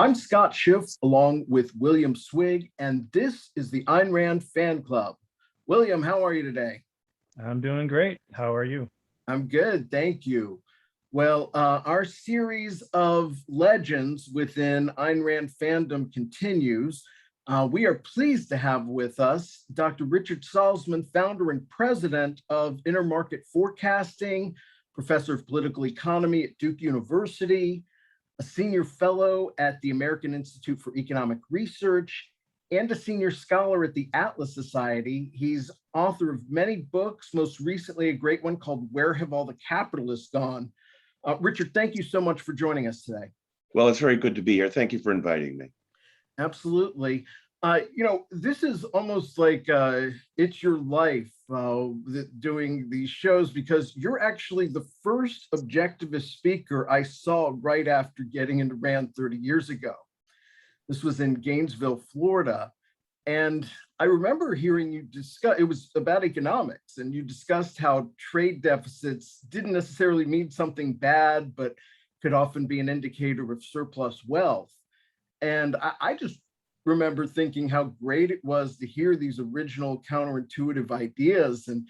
I'm Scott Schiff along with William Swig, and this is the Ayn Rand Fan Club. William, how are you today? I'm doing great. How are you? I'm good, thank you. Well, our series of legends within Ayn Rand fandom continues. We are pleased to have with us Dr. Richard Salsman, founder and president of Intermarket Forecasting, professor of political economy at Duke University, a senior fellow at the American Institute for Economic Research, and a senior scholar at the Atlas Society. He's author of many books, most recently a great one called Where Have All the Capitalists Gone? Richard, thank you so much for joining us today. Well, it's very good to be here. Thank you for inviting me. Absolutely. This is almost like it's your life doing these shows, because you're actually the first objectivist speaker I saw right after getting into Rand 30 years ago. This was in Gainesville, Florida. And I remember hearing you discuss, it was about economics, and you discussed how trade deficits didn't necessarily mean something bad, but could often be an indicator of surplus wealth. And I just remember thinking how great it was to hear these original counterintuitive ideas. And,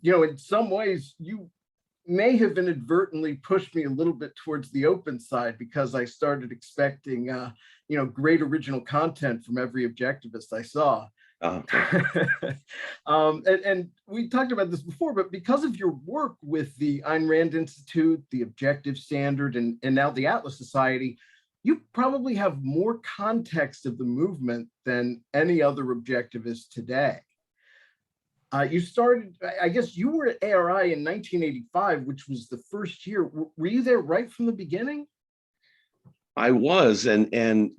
in some ways, you may have inadvertently pushed me a little bit towards the open side, because I started expecting, great original content from every objectivist I saw. And we talked about this before, but because of your work with the Ayn Rand Institute, the Objective Standard, and now the Atlas Society, you probably have more context of the movement than any other objectivist today. You started, I guess you were at ARI in 1985, which was the first year. Were you there right from the beginning? I was, and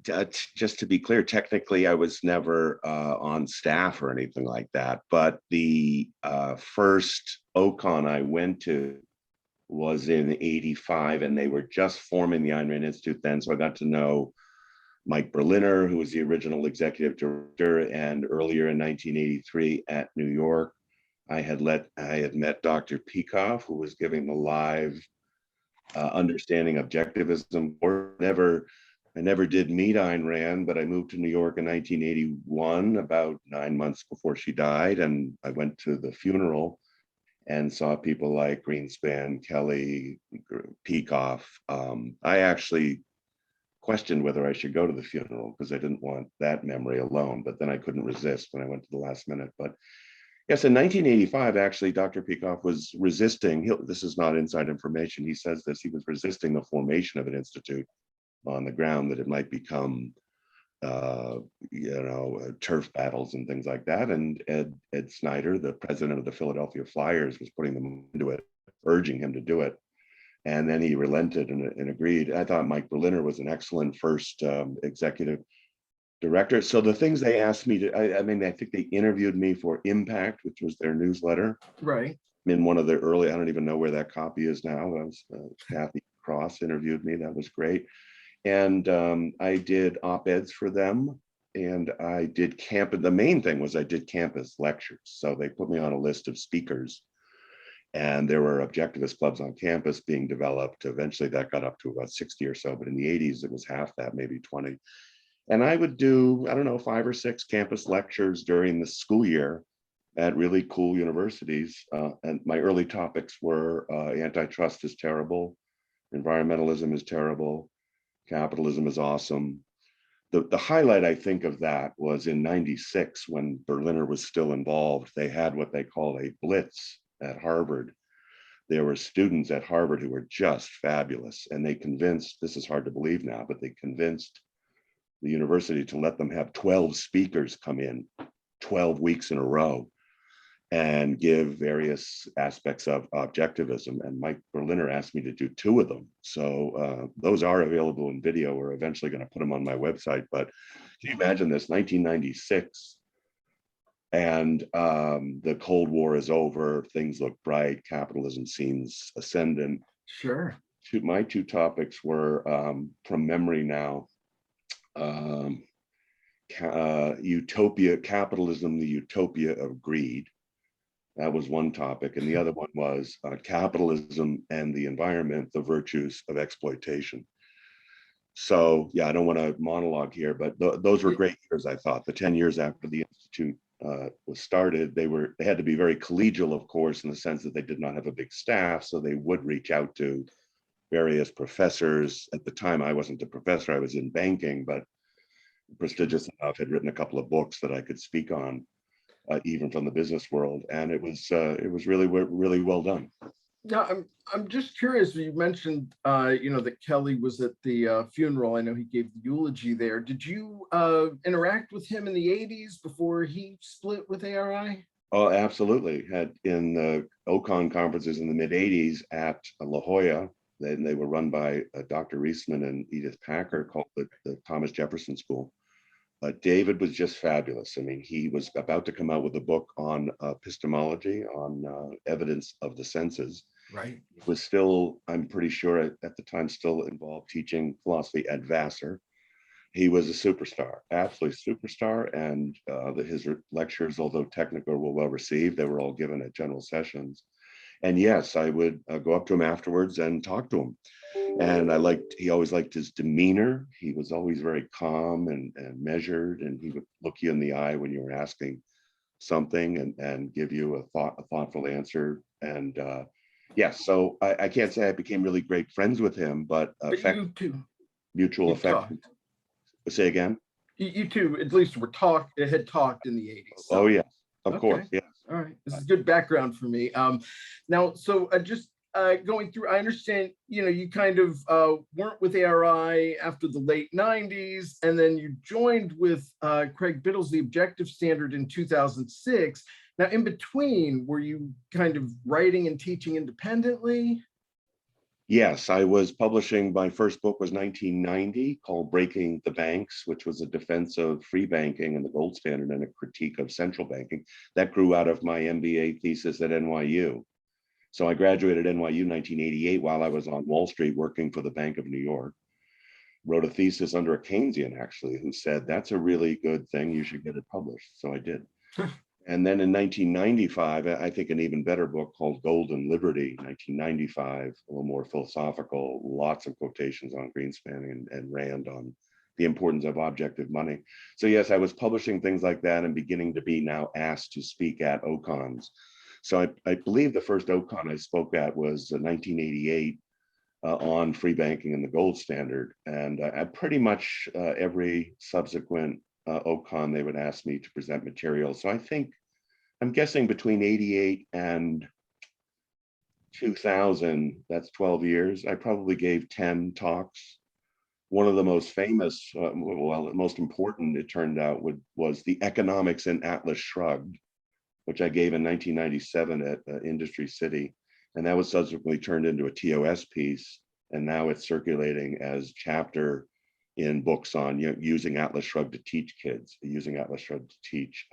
just to be clear, technically I was never on staff or anything like that, but the first OCON I went to was in 85, and they were just forming the Ayn Rand Institute then, so I got to know Mike Berliner, who was the original executive director, and earlier in 1983 at New York, I had met Dr. Peikoff, who was giving the live understanding objectivism. I never did meet Ayn Rand, but I moved to New York in 1981, about 9 months before she died, and I went to the funeral and saw people like Greenspan, Kelley, Peikoff. I actually questioned whether I should go to the funeral because I didn't want that memory alone, but then I couldn't resist when I went to the last minute. But yes, in 1985, actually, Dr. Peikoff was resisting, this is not inside information, he says this, he was resisting the formation of an institute on the ground that it might become, turf battles and things like that. And Ed Snyder, the president of the Philadelphia Flyers, was putting them into it, urging him to do it. And then he relented and agreed. I thought Mike Berliner was an excellent first executive director. So the things they asked me to, I think they interviewed me for Impact, which was their newsletter. Right. In one of the early, I don't even know where that copy is now. That was Kathy Cross interviewed me. That was great. And I did op-eds for them. And I did the main thing was I did campus lectures. So they put me on a list of speakers. And there were objectivist clubs on campus being developed. Eventually that got up to about 60 or so, but in the 80s, it was half that, maybe 20. And I would do, 5 or 6 campus lectures during the school year at really cool universities. And my early topics were antitrust is terrible, environmentalism is terrible, capitalism is awesome. The highlight, I think, of that was in 96, when Berliner was still involved. They had what they called a blitz at Harvard. There were students at Harvard who were just fabulous, and they convinced, this is hard to believe now, but they convinced the university to let them have 12 speakers come in 12 weeks in a row and give various aspects of objectivism. And Mike Berliner asked me to do 2 of them. So those are available in video. We're eventually going to put them on my website. But can you imagine this, 1996, and the Cold War is over, things look bright, capitalism seems ascendant. Sure. My 2 topics were, from memory now, utopia, capitalism, the utopia of greed. That was one topic. And the other one was capitalism and the environment, the virtues of exploitation. So yeah, I don't want to monologue here, but those were great years. I thought the 10 years after the Institute was started, they had to be very collegial, of course, in the sense that they did not have a big staff. So they would reach out to various professors. At the time, I wasn't a professor, I was in banking, but prestigious enough, had written a couple of books that I could speak on, even from the business world. And it was really well done. Now, I'm just curious. You mentioned, that Kelley was at the funeral. I know he gave the eulogy there. Did you interact with him in the '80s before he split with ARI? Oh, absolutely. Had in the OCON conferences in the mid '80s at La Jolla. They were run by Dr. Reisman and Edith Packer, called the Thomas Jefferson School. David was just fabulous. I mean, he was about to come out with a book on epistemology, on evidence of the senses. Right. He was still, I'm pretty sure at the time, still involved teaching philosophy at Vassar. He was a superstar, absolute superstar. And his lectures, although technical, were well received. They were all given at general sessions. And yes, I would go up to him afterwards and talk to him. And he always liked his demeanor. He was always very calm and measured, and he would look you in the eye when you were asking something and give you a thoughtful answer. And yes, so I can't say I became really great friends with him, but you two, mutual affection. Say again? You two at least had talked in the '80s. So. Oh yeah, of Okay. course, yes. All right, this is good background for me. Now, so just going through, I understand, you kind of weren't with ARI after the late '90s, and then you joined with Craig Biddle's The Objective Standard in 2006. Now, in between, were you kind of writing and teaching independently? Yes, I was publishing, my first book was 1990, called Breaking the Banks, which was a defense of free banking and the gold standard and a critique of central banking. That grew out of my MBA thesis at NYU. So I graduated NYU 1988 while I was on Wall Street working for the Bank of New York. Wrote a thesis under a Keynesian, actually, who said, that's a really good thing, you should get it published. So I did. And then in 1995, I think an even better book called Golden Liberty, 1995, a little more philosophical, lots of quotations on Greenspan and Rand on the importance of objective money. So yes, I was publishing things like that and beginning to be now asked to speak at OCONs. So I believe the first OCON I spoke at was 1988 on free banking and the gold standard. And I pretty much every subsequent OCON, they would ask me to present material. So I'm guessing between 88 and 2000, that's 12 years, I probably gave 10 talks. One of the most famous, most important, it turned out, was The Economics in Atlas Shrugged, which I gave in 1997 at Industry City. And that was subsequently turned into a TOS piece. And now it's circulating as chapter in books on using Atlas Shrugged to teach kids, using Atlas Shrugged to teach.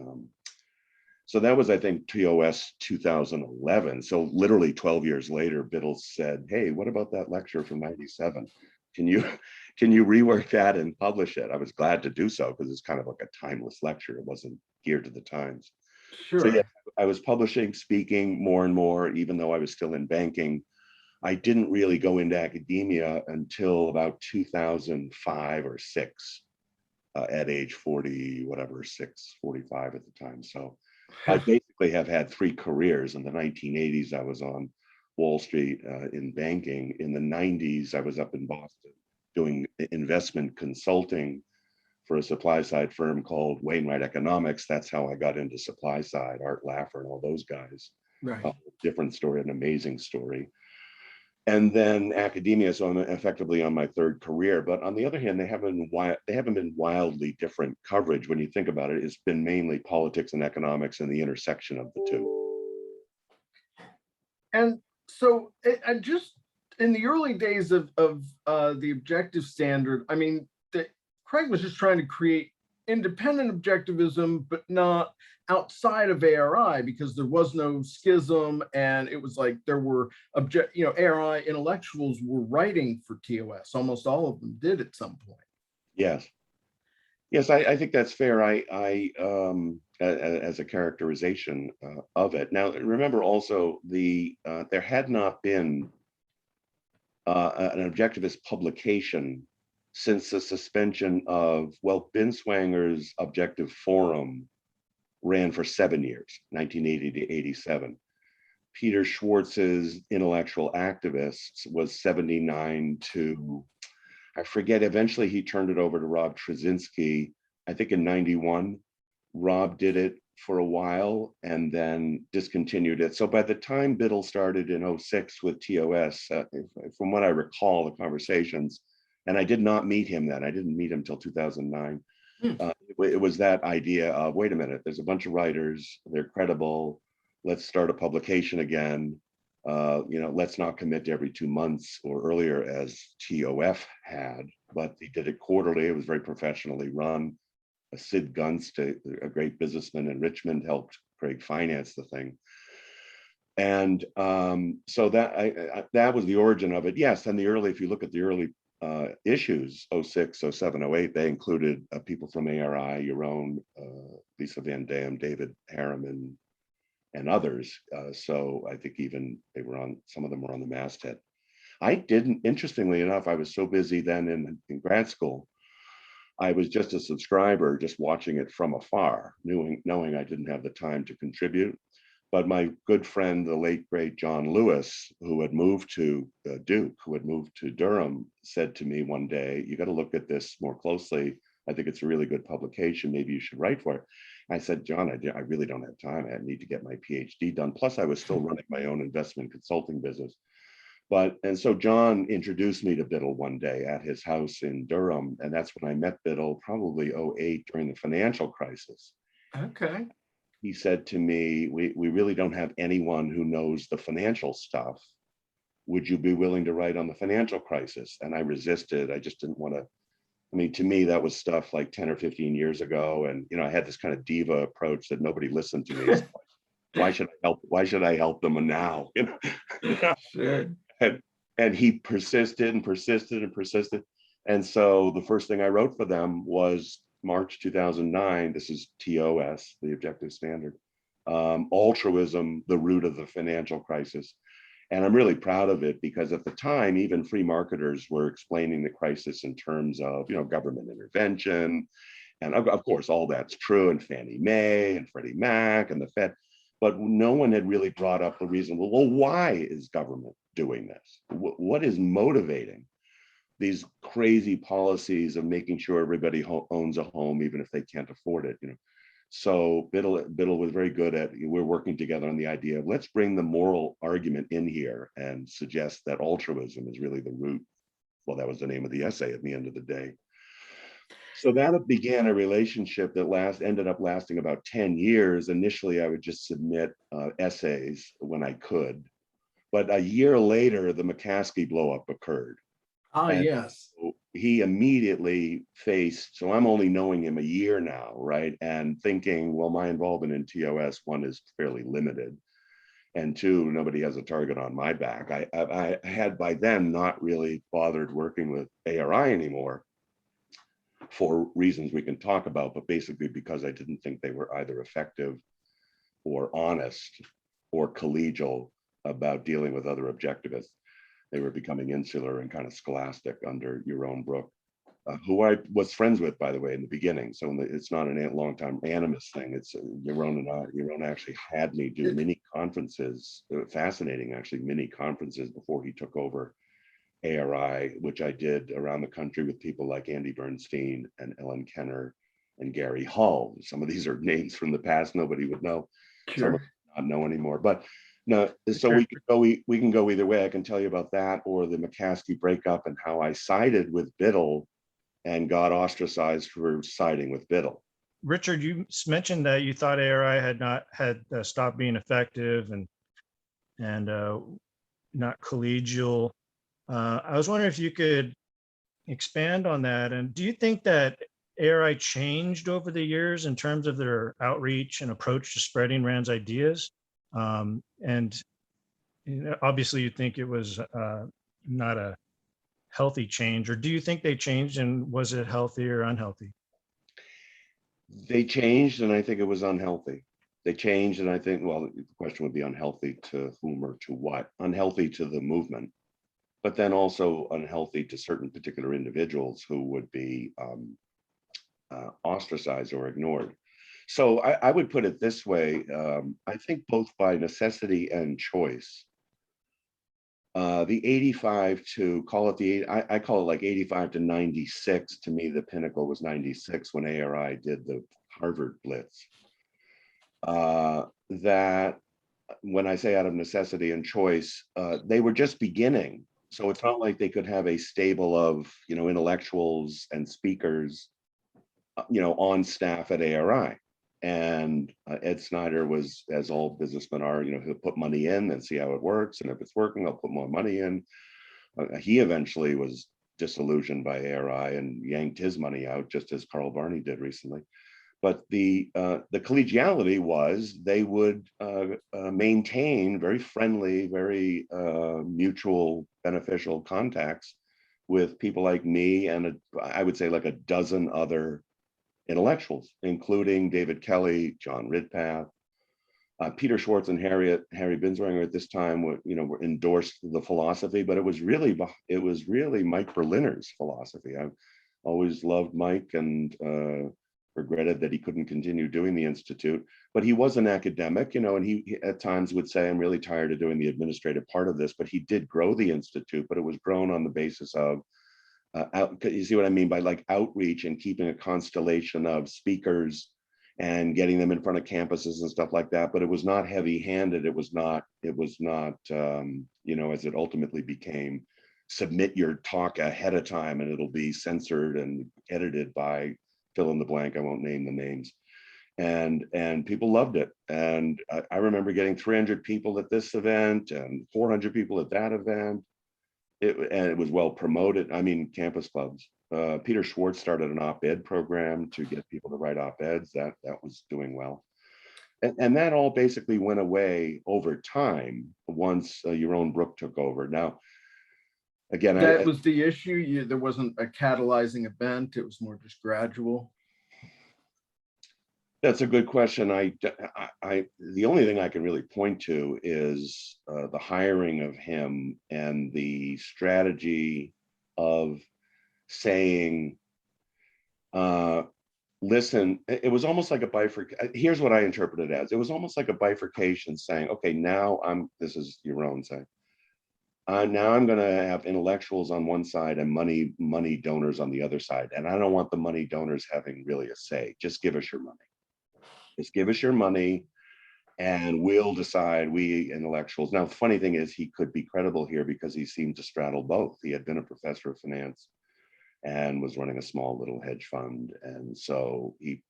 So that was, I think, TOS 2011. So literally 12 years later, Biddle said, hey, what about that lecture from 97? Can you rework that and publish it? I was glad to do so because it's kind of like a timeless lecture. It wasn't geared to the times. Sure. So yeah, I was publishing, speaking more and more, even though I was still in banking. I didn't really go into academia until about 2005 or 6, at age 40, whatever, 45 at the time. So I basically have had 3 careers. In the 1980s, I was on Wall Street in banking. In the 90s, I was up in Boston doing investment consulting for a supply side firm called Wainwright Economics. That's how I got into supply side, Art Laffer and all those guys. Right. Different story, an amazing story. And then academia, so I'm effectively on my 3rd career. But on the other hand, they haven't been wildly different coverage. When you think about it, it's been mainly politics and economics and the intersection of the two. And so I just, in the early days of the Objective Standard, I mean, Craig was just trying to create independent objectivism, but not outside of ARI, because there was no schism, and it was like there were ARI intellectuals were writing for TOS. Almost all of them did at some point. Yes, I think that's fair. As a characterization of it. Now, remember also there had not been an objectivist publication since the suspension of, well, Binswanger's Objective Forum ran for 7 years, 1980 to 87. Peter Schwartz's Intellectual Activists was 79 to, I forget, eventually he turned it over to Rob Trzynski, I think in 91. Rob did it for a while and then discontinued it. So by the time Biddle started in 06 with TOS, from what I recall, the conversations, and I did not meet him then, I didn't meet him till 2009. It was that idea of, wait a minute, there's a bunch of writers, they're credible, let's start a publication again. Let's not commit to every 2 months or earlier as TOF had, but they did it quarterly. It was very professionally run. Sid Gunst, a great businessman in Richmond, helped Craig finance the thing. And so that was the origin of it. Yes, and if you look at the early issues, 06, 07, 08, they included people from ARI, Yaron, Lisa Van Dam, David Harriman, and others. So I think even some of them were on the masthead. I didn't, interestingly enough, I was so busy then in grad school, I was just a subscriber, just watching it from afar, knowing I didn't have the time to contribute. But my good friend, the late great John Lewis, who had moved to Duke, who had moved to Durham, said to me one day, you got to look at this more closely. I think it's a really good publication. Maybe you should write for it. I said, John, I really don't have time. I need to get my PhD done. Plus, I was still running my own investment consulting business. And so John introduced me to Biddle one day at his house in Durham. And that's when I met Biddle, probably 08 during the financial crisis. Okay. He said to me, we really don't have anyone who knows the financial stuff. Would you be willing to write on the financial crisis? And I resisted. I just didn't want to. I mean, to me, that was stuff like 10 or 15 years ago. And, I had this kind of diva approach that nobody listened to me. So why should I help them now? Sure. And he persisted and persisted and persisted. And so the first thing I wrote for them was March 2009. This is TOS, the Objective Standard. Altruism, the root of the financial crisis. And I'm really proud of it because at the time, even free marketers were explaining the crisis in terms of, government intervention. And of course, all that's true, and Fannie Mae and Freddie Mac and the Fed. But no one had really brought up the reason, well, why is government doing this? What is motivating these crazy policies of making sure everybody owns a home, even if they can't afford it? So Biddle was very good at, we're working together on the idea of let's bring the moral argument in here and suggest that altruism is really the root. Well, that was the name of the essay at the end of the day. So that began a relationship that ended up lasting about 10 years. Initially, I would just submit essays when I could. But a year later, the McCaskey blowup occurred. Yes. He immediately faced, so I'm only knowing him a year now, right? And thinking, well, my involvement in TOS, one, is fairly limited. And two, nobody has a target on my back. I had by then not really bothered working with ARI anymore for reasons we can talk about, but basically because I didn't think they were either effective or honest or collegial about dealing with other objectivists. They were becoming insular and kind of scholastic under Yaron Brook, who I was friends with, by the way, in the beginning. So it's not a long-time animus thing. It's Yaron actually had me do mini conferences, fascinating actually, mini conferences before he took over ARI, which I did around the country with people like Andy Bernstein and Ellen Kenner and Gary Hull. Some of these are names from the past nobody would know. Sure. Some of them not know anymore. But no, so Sure. we can go either way. I can tell you about that or the McCaskey breakup and how I sided with Biddle and got ostracized for siding with Biddle. Richard, you mentioned that you thought ARI had stopped being effective and not collegial. I was wondering if you could expand on that. And do you think that ARI changed over the years in terms of their outreach and approach to spreading Rand's ideas? And obviously you think it was not a healthy change, or do you think they changed, and was it healthy or unhealthy? They changed, and I think it was unhealthy. They changed, and I think, well, the question would be unhealthy to whom or to what? Unhealthy to the movement. but then also unhealthy to certain particular individuals who would be ostracized or ignored. So I would put it this way. I think both by necessity and choice, the 85 to call it the, I call it like 85 to 96. To me, the pinnacle was 96 when ARI did the Harvard Blitz. That when I say out of necessity and choice, they were just beginning. So it's not like they could have a stable of, intellectuals and speakers, on staff at ARI. And Ed Snyder was, as all businessmen are, he'll put money in and see how it works. And if it's working, I'll put more money in. He eventually was disillusioned by ARI and yanked his money out, just as Carl Barney did recently. But the collegiality was they would maintain very friendly, very mutual beneficial contacts with people like me and I would say like a dozen other intellectuals, including David Kelley, John Ridpath, Peter Schwartz, and Harry Binswanger at this time were endorsed the philosophy, but it was really Mike Berliner's philosophy. I've always loved Mike and regretted that he couldn't continue doing the Institute, but he was an academic, and he at times would say, I'm really tired of doing the administrative part of this, but he did grow the Institute, but it was grown on the basis of you see what I mean by like outreach and keeping a constellation of speakers and getting them in front of campuses and stuff like that. But it was not heavy-handed. It was not, as it ultimately became, submit your talk ahead of time and it'll be censored and edited by fill in the blank. I won't name the names. And people loved it. And I remember getting 300 people at this event and 400 people at that event. And it was well promoted. I mean, campus clubs. Peter Schwartz started an op-ed program to get people to write op-eds. That was doing well. And that all basically went away over time once Yaron Brook took over. Now, again, that was the issue. There wasn't a catalyzing event. It was more just gradual. That's a good question. The only thing I can really point to is the hiring of him and the strategy of saying, listen, it was almost like a bifurcation. Here's what I interpret it as. It was almost like a bifurcation saying, okay, now this is your own saying. Now I'm going to have intellectuals on one side and money donors on the other side. And I don't want the money donors having really a say. Just give us your money. Just give us your money and we'll decide, we intellectuals. Now, the funny thing is he could be credible here because he seemed to straddle both. He had been a professor of finance and was running a small little hedge fund. And so he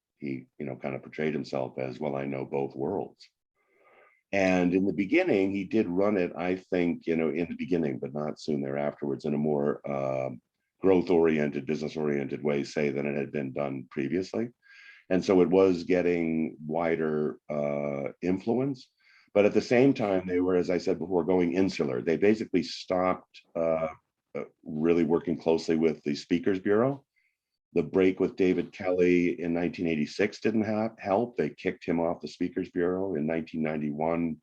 kind of portrayed himself as, well, I know both worlds. And in the beginning, he did run it, I think, in the beginning, but not soon thereafterwards, in a more growth-oriented, business-oriented way, say, than it had been done previously. And so it was getting wider influence. But at the same time, they were, as I said before, going insular. They basically stopped really working closely with the Speakers Bureau. The break with David Kelley in 1986 didn't help. They kicked him off the Speakers Bureau in 1991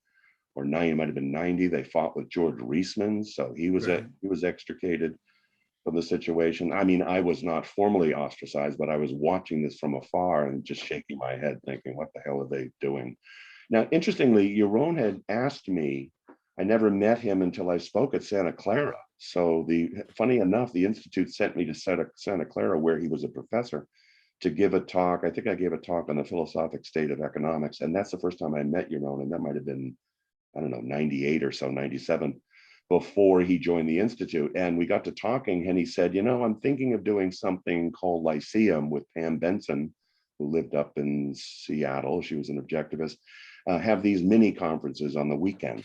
or 90, it might have been 90. They fought with George Reisman, so he was extricated from the situation. I mean, I was not formally ostracized, but I was watching this from afar and just shaking my head thinking, what the hell are they doing? Now, interestingly, Yaron had asked me, I never met him until I spoke at Santa Clara. So funny enough, the Institute sent me to Santa Clara, where he was a professor, to give a talk. I think I gave a talk on the philosophic state of economics. And that's the first time I met Yaron. And that might've been, I don't know, 98 or so, 97. Before he joined the Institute. And we got to talking and he said, I'm thinking of doing something called Lyceum with Pam Benson, who lived up in Seattle. She was an objectivist, have these mini conferences on the weekend.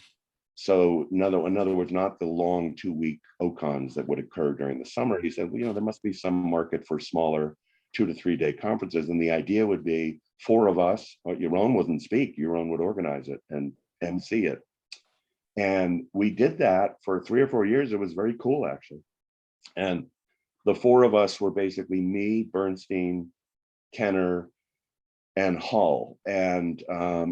So in other words, not the long 2-week OCONs that would occur during the summer. He said, well, there must be some market for smaller 2 to 3 day conferences. And the idea would be 4 of us, Yaron wouldn't speak, Yaron would organize it and MC it. And we did that for 3 or 4 years. It was very cool, actually. And the 4 of us were basically me, Bernstein, Kenner, and Hull. And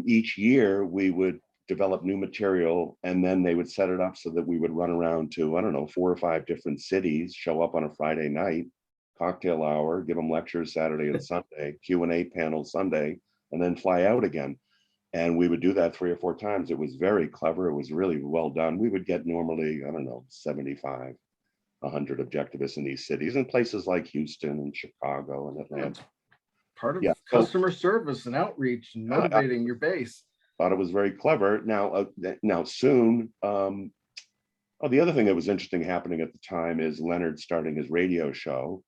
each year we would develop new material, and then they would set it up so that we would run around to, I don't know, 4 or 5 different cities, show up on a Friday night, cocktail hour, give them lectures Saturday and Sunday, Q&A panel Sunday, and then fly out again. And we would do that 3 or 4 times. It was very clever. It was really well done. We would get normally, I don't know, 75, 100 objectivists in these cities, and places like Houston and Chicago and Atlanta. Part of Yeah. customer service and outreach and motivating your base. Thought it was very clever. Now soon, the other thing that was interesting happening at the time is Leonard starting his radio show.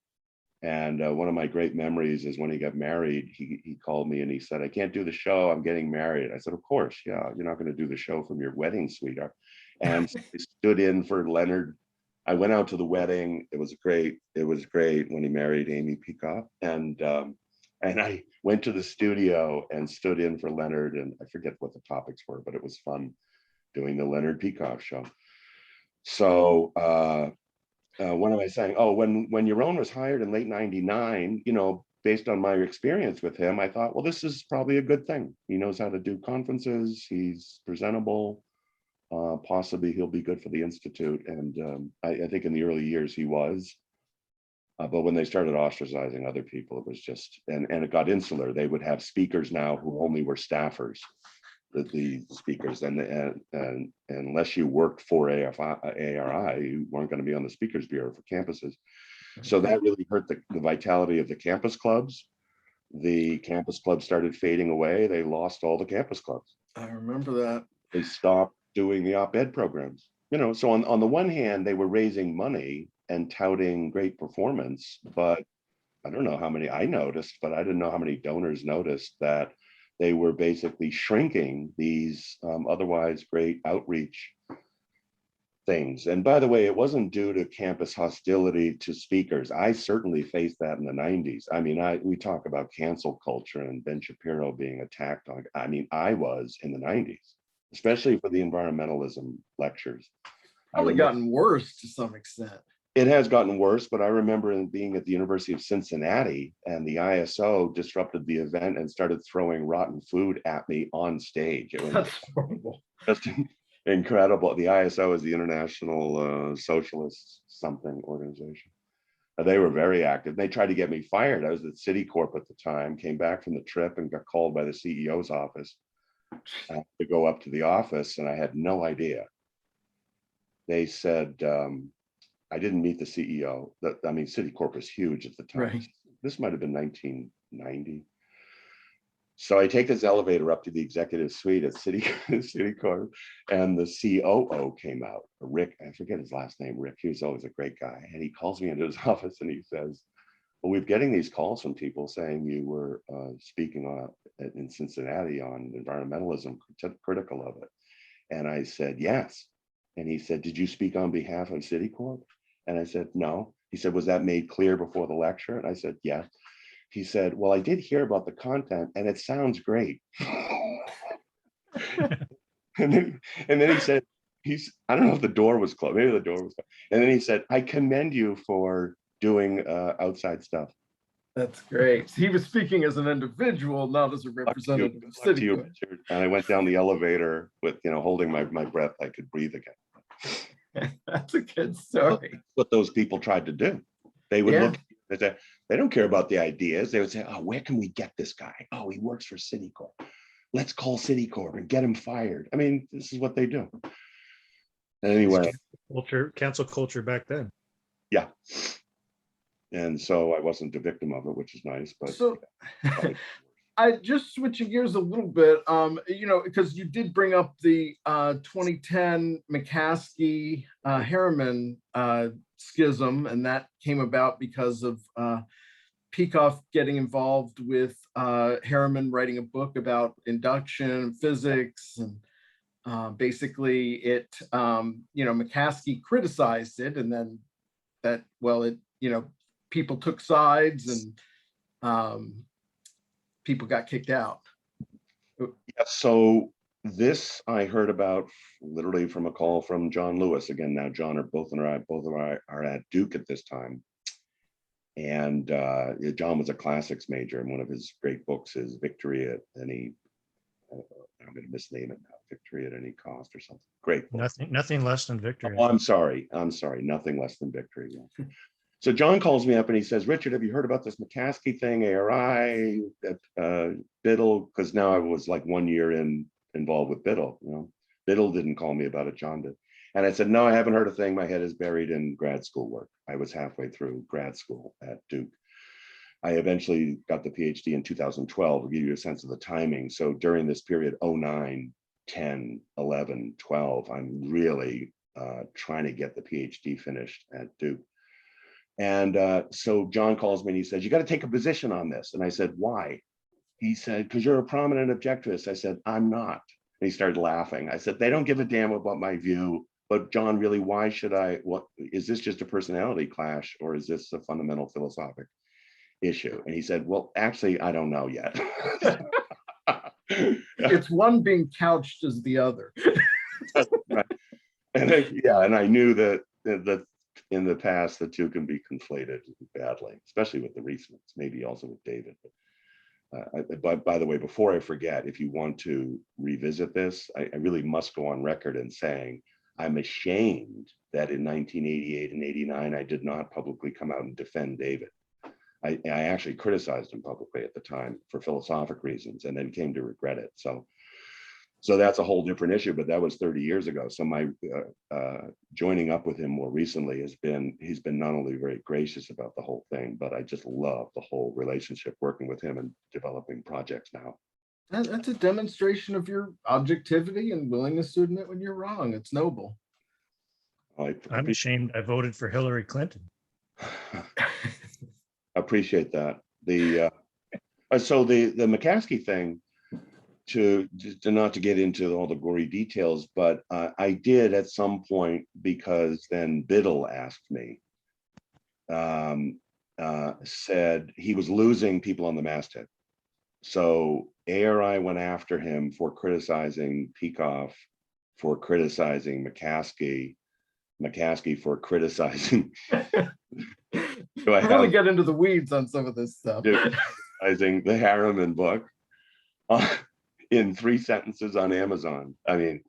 And one of my great memories is when he got married, he called me and he said, "I can't do the show, I'm getting married." I said, "Of course, yeah, you're not going to do the show from your wedding, sweetheart." And so I stood in for Leonard. I went out to the wedding. It was great. It was great when he married Amy Peacock. And I went to the studio and stood in for Leonard, and I forget what the topics were, but it was fun doing the Leonard Peacock show. So what am I saying? Oh, when Yaron was hired in late '99, based on my experience with him, I thought, well, this is probably a good thing. He knows how to do conferences. He's presentable. Possibly he'll be good for the Institute. And I think in the early years he was. But when they started ostracizing other people, it was just, and it got insular. They would have speakers now who only were staffers, the speakers, and unless you worked for ARI, you weren't going to be on the Speakers Bureau for campuses. So that really hurt the vitality of the campus clubs. The campus clubs started fading away. They lost all the campus clubs. I remember that. They stopped doing the op-ed programs. So on the one hand, they were raising money and touting great performance, but I don't know how many I noticed, but I didn't know how many donors noticed that they were basically shrinking these otherwise great outreach things. And by the way, it wasn't due to campus hostility to speakers. I certainly faced that in the 90s. I mean, we talk about cancel culture and Ben Shapiro being attacked on. I mean, I was in the 90s, especially for the environmentalism lectures. Probably gotten worse to some extent. It has gotten worse, but I remember being at the University of Cincinnati, and the ISO disrupted the event and started throwing rotten food at me on stage. It was That's horrible. Just incredible. The ISO is the International Socialist something organization. They were very active. They tried to get me fired. I was at Citicorp at the time, came back from the trip and got called by the CEO's office to go up to the office, and I had no idea. They said, I didn't meet the CEO. I mean, Citicorp was huge at the time. Right. This might have been 1990. So I take this elevator up to the executive suite at Citicorp, and the COO came out, Rick, I forget his last name, Rick. He was always a great guy. And he calls me into his office and he says, "Well, we're getting these calls from people saying you were speaking in Cincinnati on environmentalism, critical of it." And I said, "Yes." And he said, "Did you speak on behalf of Citicorp?" And I said, "No." He said, "Was that made clear before the lecture?" And I said, "Yeah." He said, "Well, I did hear about the content and it sounds great." and then he said, I don't know if the door was closed, maybe the door was closed. And then he said, "I commend you for doing outside stuff." That's great. He was speaking as an individual, not as a representative of Citicorp. And I went down the elevator with, holding my breath. I could breathe again. That's a good story. That's what those people tried to do. They would look, they don't care about the ideas. They would say, "Oh, where can we get this guy? Oh, he works for Citicorp. Let's call Citicorp and get him fired." I mean, this is what they do. Anyway. Cancel culture back then. Yeah. And so I wasn't a victim of it, which is nice. But so I just switching gears a little bit, because you did bring up the 2010 McCaskey Harriman schism, and that came about because of Peikoff getting involved with Harriman writing a book about induction physics, and basically it, McCaskey criticized it, and then people took sides, and people got kicked out. Yeah, so this I heard about literally from a call from John Lewis. Again, now John both of I are at Duke at this time. And John was a classics major, and one of his great books is Victory at Any, I'm going to misname it now, Victory at Any Cost or something. Great book. Nothing less than victory. Oh, I'm sorry. Nothing Less Than Victory. Yeah. So John calls me up and he says, Richard, have you heard about this McCaskey thing, ARI, Biddle? Because now I was like 1 year involved with Biddle. Biddle didn't call me about it, John did. And I said, no, I haven't heard a thing. My head is buried in grad school work. I was halfway through grad school at Duke. I eventually got the PhD in 2012, to give you a sense of the timing. So during this period, 09, 10, 11, 12, I'm really trying to get the PhD finished at Duke. And so John calls me and he says, you got to take a position on this. And I said, why? He said, because you're a prominent objectivist. I said, I'm not. And he started laughing. I said, they don't give a damn about my view. But John, really, why should I? What is this, just a personality clash, or is this a fundamental philosophic issue? And he said, well, actually, I don't know yet. It's one being couched as the other. Right. And I knew that in the past, the two can be conflated badly, especially with the recents, maybe also with David. But by the way, before I forget, if you want to revisit this, I really must go on record in saying I'm ashamed that in 1988 and 89, I did not publicly come out and defend David. I actually criticized him publicly at the time for philosophic reasons, and then came to regret it. So that's a whole different issue, but that was 30 years ago. So my joining up with him more recently he's been not only very gracious about the whole thing, but I just love the whole relationship working with him and developing projects now. That's a demonstration of your objectivity and willingness to admit when you're wrong. It's noble. I'm ashamed I voted for Hillary Clinton. Appreciate that. So the McCaskey thing, to not to get into all the gory details, but I did at some point, because then Biddle asked me, said he was losing people on the masthead. So ARI went after him for criticizing Peikoff, for criticizing McCaskey for criticizing. I really get into the weeds on some of this stuff. Criticizing the Harriman book in 3 sentences on Amazon. I mean,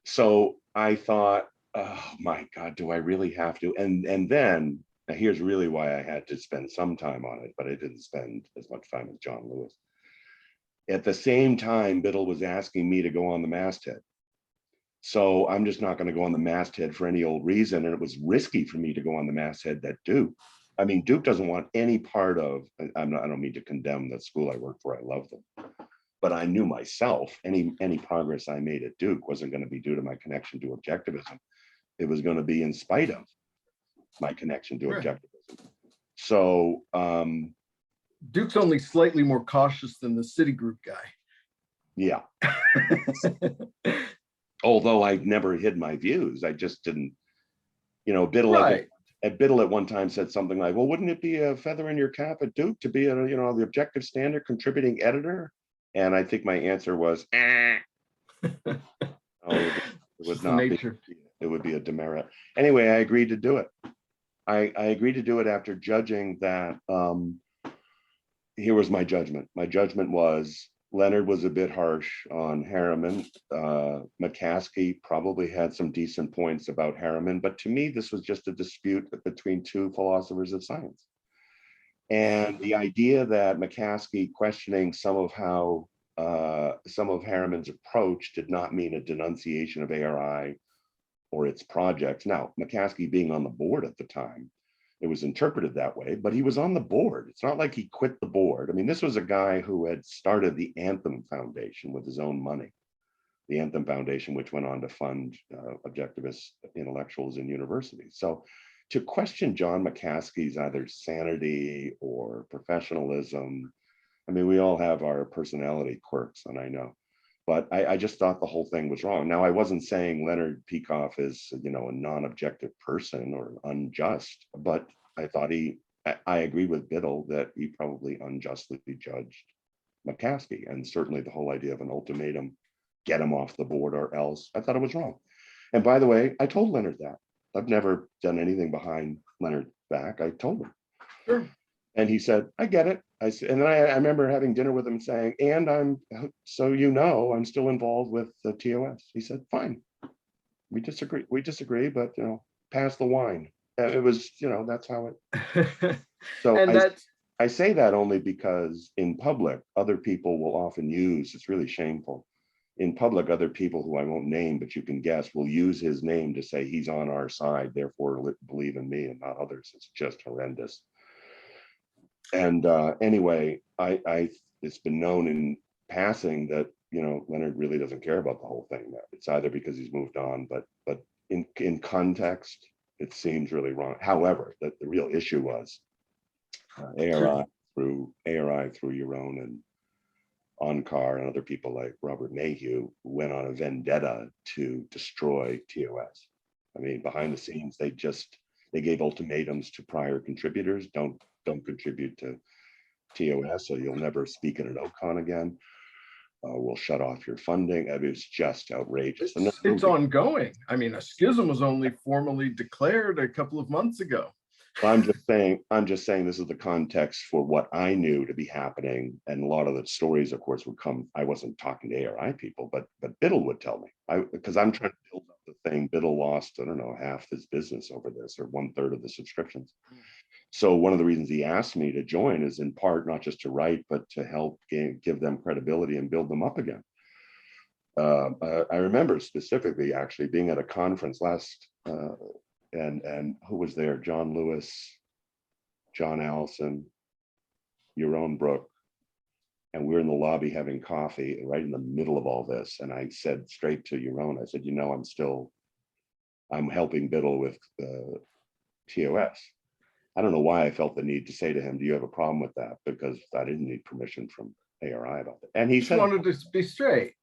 so I thought, oh my God, do I really have to? And then, now here's really why I had to spend some time on it, but I didn't spend as much time as John Lewis. At the same time, Biddle was asking me to go on the masthead. So I'm just not going to go on the masthead for any old reason. And it was risky for me to go on the masthead at Duke. I mean, Duke doesn't want any part of, I don't mean to condemn the school I work for. I love them. But I knew myself, any progress I made at Duke wasn't going to be due to my connection to objectivism. It was going to be in spite of my connection to objectivism. So Duke's only slightly more cautious than the Citigroup guy. Yeah. Although I never hid my views, I just didn't, Biddle at one time said something like, well, wouldn't it be a feather in your cap at Duke to be the Objective Standard contributing editor? And I think my answer was, it would not be, it would be a demerit. Anyway, I agreed to do it. I agreed to do it after judging that. Here was my judgment. My judgment was Leonard was a bit harsh on Harriman. McCaskey probably had some decent points about Harriman, but to me, this was just a dispute between 2 philosophers of science. And the idea that McCaskey questioning some of Harriman's approach did not mean a denunciation of ARI or its projects. Now, McCaskey being on the board at the time, it was interpreted that way, but he was on the board. It's not like he quit the board. I mean, this was a guy who had started the Anthem Foundation with his own money. The Anthem Foundation, which went on to fund objectivist intellectuals in universities. So to question John McCaskey's either sanity or professionalism, I mean, we all have our personality quirks, and I know, but I just thought the whole thing was wrong. Now, I wasn't saying Leonard Peikoff is, a non-objective person or unjust, but I thought I agree with Biddle that he probably unjustly judged McCaskey, and certainly the whole idea of an ultimatum, get him off the board or else, I thought it was wrong. And by the way, I told Leonard that. I've never done anything behind Leonard's back. I told him. Sure. And he said, I get it. And then I remember having dinner with him and saying, and so I'm still involved with the TOS. He said, fine, we disagree, but pass the wine. It was, that's how it. So And that's I say that only because in public, other people will often use, it's really shameful. In public, other people who I won't name, but you can guess, will use his name to say he's on our side, therefore believe in me and not others. It's just horrendous. And anyway, it's been known in passing that Leonard really doesn't care about the whole thing. It's either because he's moved on, but in context, it seems really wrong. However, the real issue was ARI through Yaron and Onkar and other people like Robert Mayhew went on a vendetta to destroy TOS. I mean, behind the scenes, they gave ultimatums to prior contributors. Don't contribute to TOS, or you'll never speak in an OCON again. We'll shut off your funding. I mean, it's just outrageous. It's ongoing. I mean, a schism was only formally declared a couple of months ago. I'm just saying this is the context for what I knew to be happening. And a lot of the stories, of course, would come. I wasn't talking to ARI people, but Biddle would tell me, because I'm trying to build up the thing. Biddle lost, I don't know, half his business over this, or 1/3 of the subscriptions. So one of the reasons he asked me to join is in part not just to write, but to help give them credibility and build them up again. I remember specifically actually being at a conference last, and who was there? John Lewis, John Allison, Yaron Brook, and we were in the lobby having coffee right in the middle of all this. And I said straight to Yaron, I said, I'm helping Biddle with TOS. I don't know why I felt the need to say to him, do you have a problem with that? Because I didn't need permission from ARI about that. And he Just said, wanted to be straight.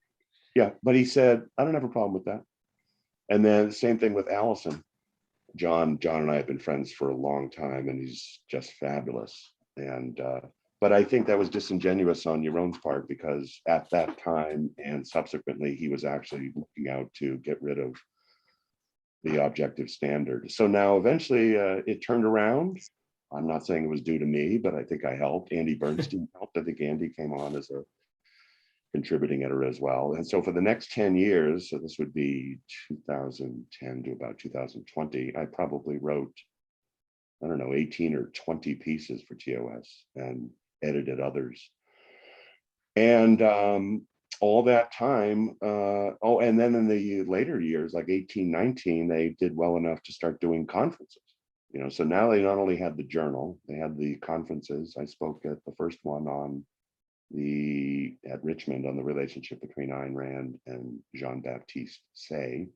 yeah, but he said, I don't have a problem with that. And then the same thing with Allison. John and I have been friends for a long time, and he's just fabulous. And but I think that was disingenuous on Yaron's part, because at that time and subsequently, he was actually looking out to get rid of the objective standard. So now eventually it turned around. I'm not saying it was due to me, but I think I helped. Andy Bernstein helped. I think Andy came on as a contributing editor as well. And so for the next 10 years, so this would be 2010 to about 2020, I probably wrote, I don't know, 18 or 20 pieces for TOS and edited others. And all that time, and then in the later years, like 18, 19, they did well enough to start doing conferences. So now they not only had the journal, they had the conferences. I spoke at the first one at Richmond on the relationship between Ayn Rand and Jean-Baptiste Say.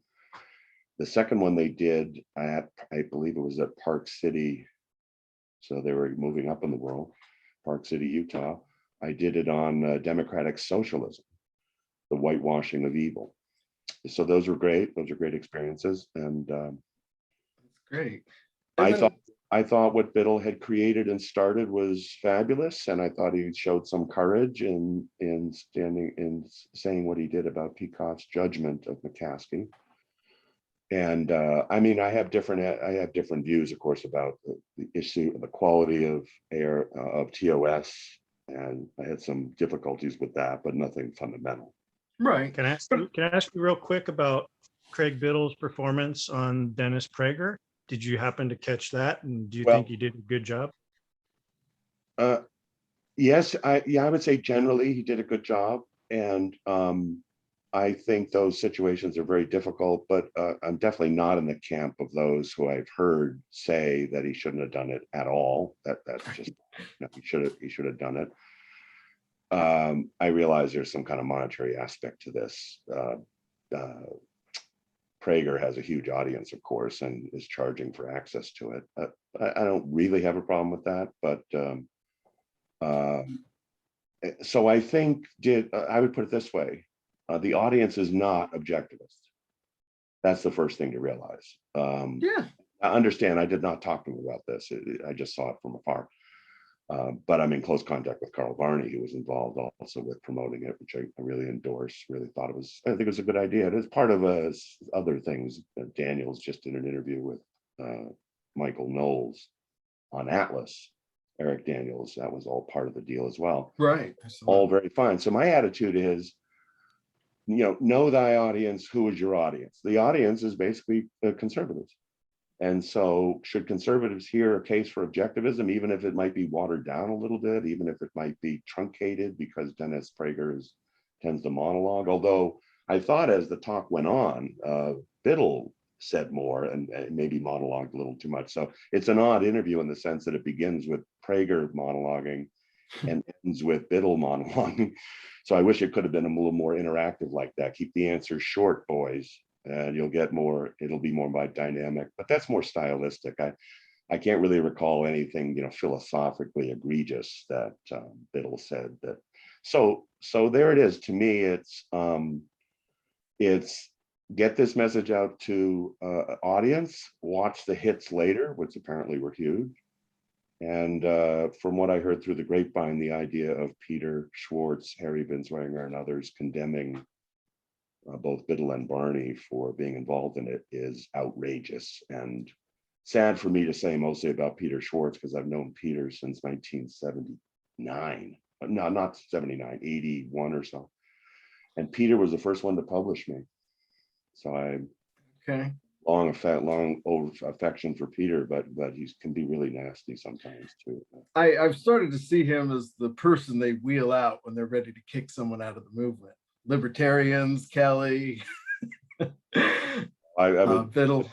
The second one they did at, I believe it was at Park City. So they were moving up in the world, Park City, Utah. I did it on democratic socialism, the whitewashing of evil. So those were great. Those are great experiences. And That's great. I thought what Biddle had created and started was fabulous, and I thought he showed some courage in standing in saying what he did about Peacock's judgment of McCaskey. And I mean, I have different views, of course, about the issue, the quality of TOS, and I had some difficulties with that, but nothing fundamental. Right. Can I ask you real quick about Craig Biddle's performance on Dennis Prager? Did you happen to catch that? And do you think he did a good job? Yes, I would say generally he did a good job. And I think those situations are very difficult, but I'm definitely not in the camp of those who I've heard say that he shouldn't have done it at all. That's just, he should have done it. I realize there's some kind of monetary aspect to this. Prager has a huge audience, of course, and is charging for access to it. I don't really have a problem with that, but so I think I would put it this way: the audience is not objectivist. That's the first thing to realize. Yeah. I understand. I did not talk to him about this. I just saw it from afar. But I'm in close contact with Carl Varney, who was involved also with promoting it, which I really endorse. Really thought I think it was a good idea. It is part of other things. Daniels just did an interview with Michael Knowles on Atlas, Eric Daniels. That was all part of the deal as well. Right. All very fine. So my attitude is, know thy audience. Who is your audience? The audience is basically conservatives. And so should conservatives hear a case for objectivism, even if it might be watered down a little bit, even if it might be truncated because Dennis Prager tends to monologue? Although I thought as the talk went on, Biddle said more and maybe monologued a little too much. So it's an odd interview in the sense that it begins with Prager monologuing and ends with Biddle monologuing. So I wish it could have been a little more interactive like that. Keep the answers short, boys, and you'll get more. It'll be more by dynamic, but that's more stylistic. I can't really recall anything, philosophically egregious that Biddle said. That so there it is. To me, it's get this message out to audience. Watch the hits later, which apparently were huge. And from what I heard through the grapevine, the idea of Peter Schwartz, Harry Binswanger, and others condemning both Biddle and Barney for being involved in it is outrageous and sad for me to say, mostly about Peter Schwartz, because I've known Peter since 1979. No, not 79, 81 or so. And Peter was the first one to publish me. So I long affection for Peter, but he can be really nasty sometimes too. I've started to see him as the person they wheel out when they're ready to kick someone out of the movement. Libertarians, Kelley, Biddle.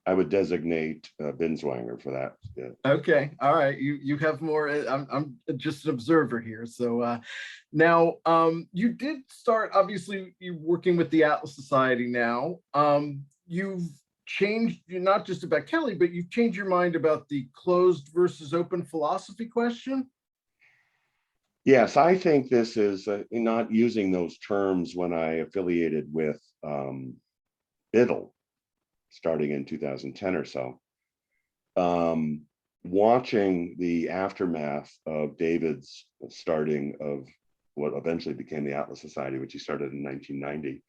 I would designate Binswanger for that. Yeah. Okay, all right. You have more. I'm just an observer here. So now you did start. Obviously, you're working with the Atlas Society now. You've changed, not just about Kelley, but you've changed your mind about the closed versus open philosophy question. Yes, I think this is not using those terms when I affiliated with Biddle, starting in 2010 or so. Watching the aftermath of David's starting of what eventually became the Atlas Society, which he started in 1990.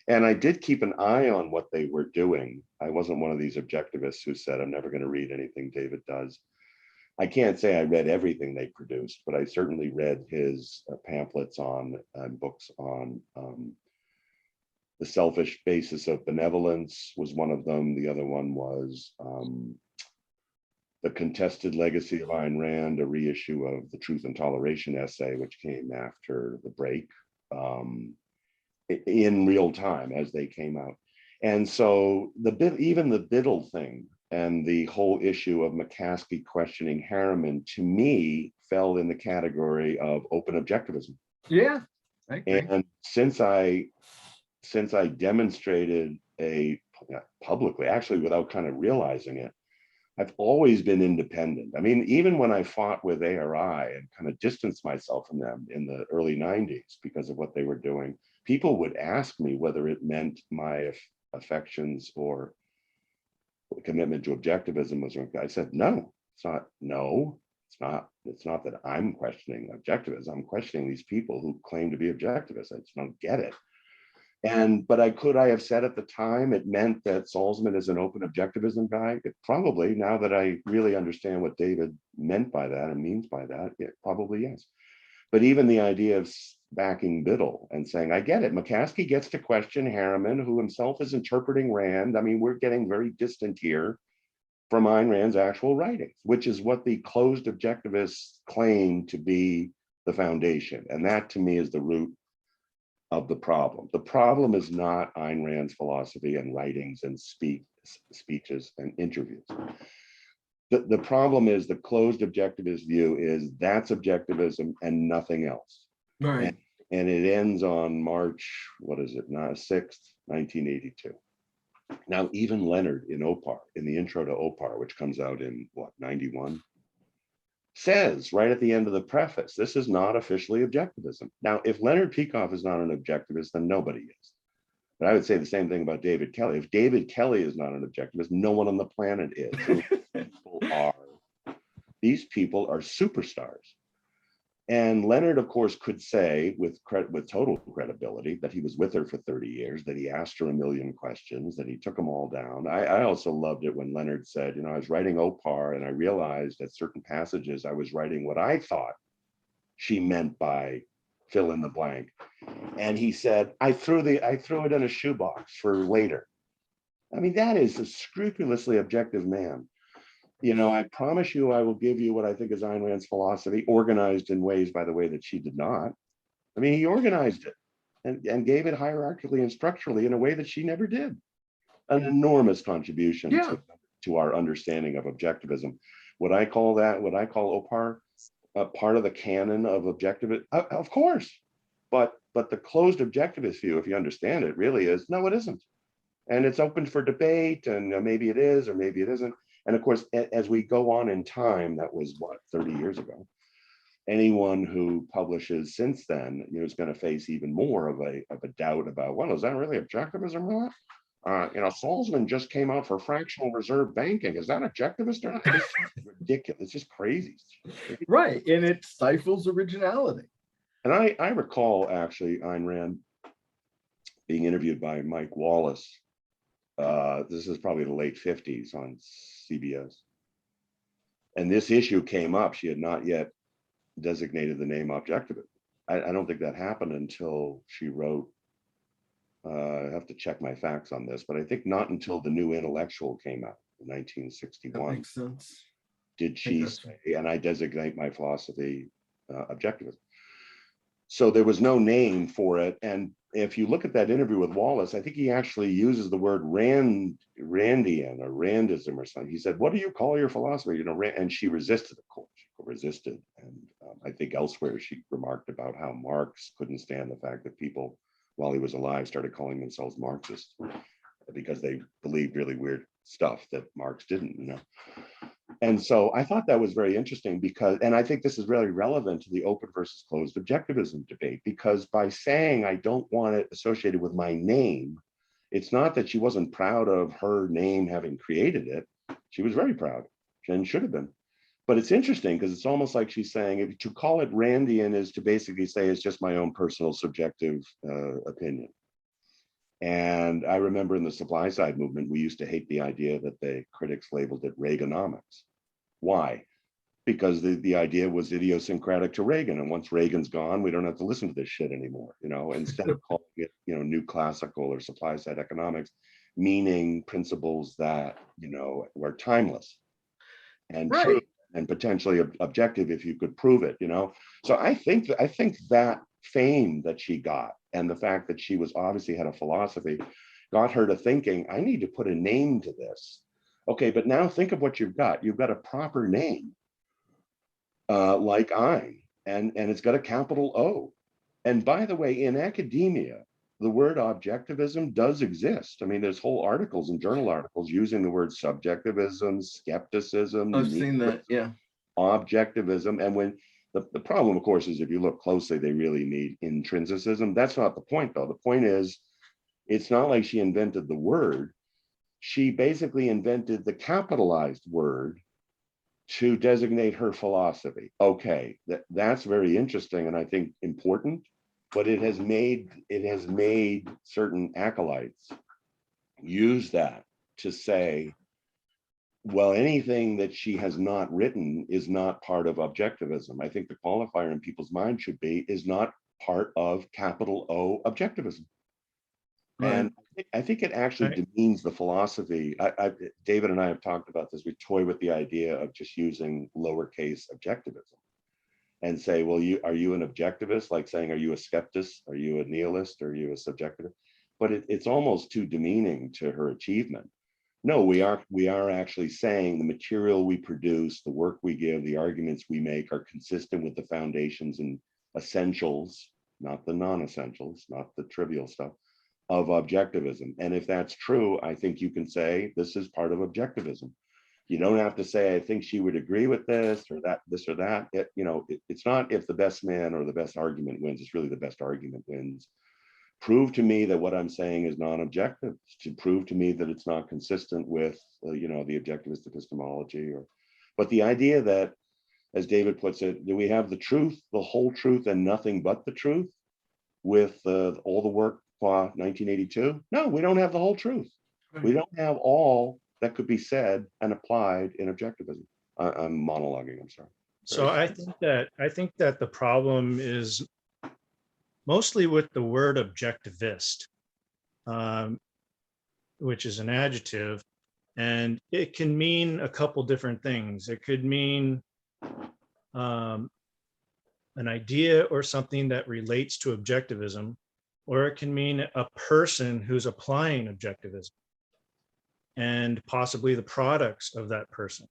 And I did keep an eye on what they were doing. I wasn't one of these objectivists who said, I'm never going to read anything David does. I can't say I read everything they produced, but I certainly read his pamphlets on books on the selfish basis of benevolence was one of them. The other one was The Contested Legacy of Ayn Rand, a reissue of the Truth and Toleration essay, which came after the break in real time as they came out. And so even the Biddle thing and the whole issue of McCaskey questioning Harriman, to me, fell in the category of open objectivism. Yeah, I agree. And since I demonstrated publicly, actually without kind of realizing it, I've always been independent. I mean, even when I fought with ARI and kind of distanced myself from them in the early 90s because of what they were doing, people would ask me whether it meant my affections or commitment to objectivism was. I said, no, it's not. No, it's not. It's not that I'm questioning objectivism. I'm questioning these people who claim to be objectivists. I just don't get it. But I have said at the time it meant that Salsman is an open objectivism guy? It probably, now that I really understand what David meant by that and means by that, it probably yes. But even the idea of backing Biddle and saying, I get it. McCaskey gets to question Harriman, who himself is interpreting Rand. I mean, we're getting very distant here from Ayn Rand's actual writings, which is what the closed objectivists claim to be the foundation. And that to me is the root of the problem. The problem is not Ayn Rand's philosophy and writings and speeches and interviews. The problem is the closed objectivist view is that's objectivism and nothing else. Right. And it ends on March, 6th, 1982. Now, even Leonard in OPAR, in the intro to OPAR, which comes out in 91, says right at the end of the preface, this is not officially objectivism. Now, if Leonard Peikoff is not an objectivist, then nobody is. But I would say the same thing about David Kelley. If David Kelley is not an objectivist, no one on the planet is. These people are superstars. And Leonard, of course, could say with total credibility that he was with her for 30 years, that he asked her a million questions, that he took them all down. I also loved it when Leonard said, I was writing Opar and I realized at certain passages I was writing what I thought she meant by fill in the blank. And he said, I threw it in a shoebox for later. I mean, that is a scrupulously objective man. I promise you, I will give you what I think is Ayn Rand's philosophy, organized in ways, by the way, that she did not. I mean, he organized it and gave it hierarchically and structurally in a way that she never did. An enormous contribution to our understanding of objectivism. Would I call Opar part of the canon of objectivism? Of course. But the closed objectivist view, if you understand it, really is, no, it isn't. And it's open for debate, and maybe it is, or maybe it isn't. And of course, as we go on in time, that was 30 years ago, anyone who publishes since then, is going to face even more of a doubt about, well, is that really objectivism or not? Salsman just came out for fractional reserve banking. Is that objectivist or not? It's ridiculous. It's just crazy. Right. And it stifles originality. And I recall actually Ayn Rand being interviewed by Mike Wallace. This is probably the late 50s on CBS. And this issue came up. She had not yet designated the name objectivist. I don't think that happened until she wrote, I have to check my facts on this, but I think not until The New Intellectual came out in 1961. That makes sense. Did she say, and I designate my philosophy objectivist. So there was no name for it. And if you look at that interview with Wallace, I think he actually uses the word Randian or Randism or something. He said, what do you call your philosophy? And she resisted, of course, And I think elsewhere she remarked about how Marx couldn't stand the fact that people, while he was alive, started calling themselves Marxists because they believed really weird stuff that Marx didn't, And so I thought that was very interesting because, and I think this is really relevant to the open versus closed objectivism debate, because by saying I don't want it associated with my name, it's not that she wasn't proud of her name having created it. She was very proud and should have been. But it's interesting because it's almost like she's saying, to call it Randian is to basically say it's just my own personal subjective opinion. And I remember in the supply side movement, we used to hate the idea that the critics labeled it Reaganomics. Why? Because the idea was idiosyncratic to Reagan. And once Reagan's gone, we don't have to listen to this shit anymore. Instead of calling it, new classical or supply side economics, meaning principles that, were timeless and true and potentially objective if you could prove it, So I think that fame that she got and the fact that she was obviously had a philosophy got her to thinking, I need to put a name to this. Okay, but now think of what you've got. You've got a proper name, like Ayn, and it's got a capital O. And by the way, in academia, the word objectivism does exist. I mean, there's whole articles and journal articles using the word subjectivism, skepticism. I've seen that, yeah. Objectivism. And when the problem, of course, is if you look closely, they really need intrinsicism. That's not the point, though. The point is, it's not like she invented the word. She basically invented the capitalized word to designate her philosophy. Okay, that's very interesting and I think important, but it has made certain acolytes use that to say, well, anything that she has not written is not part of objectivism. I think the qualifier in people's mind should be is not part of capital O objectivism. Right. And I think it actually demeans the philosophy. David and I have talked about this. We toy with the idea of just using lowercase objectivism and say, well, are you an objectivist? Like saying, are you a skeptist? Are you a nihilist? Are you a subjectivist? But it's almost too demeaning to her achievement. No, we are actually saying the material we produce, the work we give, the arguments we make are consistent with the foundations and essentials, not the non-essentials, not the trivial stuff, of objectivism. And if that's true, I think you can say this is part of objectivism. You don't have to say, I think she would agree with this or that. It's not if the best man or the best argument wins, it's really the best argument wins. Prove to me that what I'm saying is non-objective, to prove to me that it's not consistent with, the objectivist epistemology. But the idea that as David puts it, do we have the truth, the whole truth, and nothing but the truth with all the work for 1982? No, we don't have the whole truth. We don't have all that could be said and applied in objectivism. I'm monologuing, I'm sorry. So I think that the problem is mostly with the word objectivist, which is an adjective, and it can mean a couple different things. It could mean an idea or something that relates to objectivism, or it can mean a person who's applying objectivism and possibly the products of that person.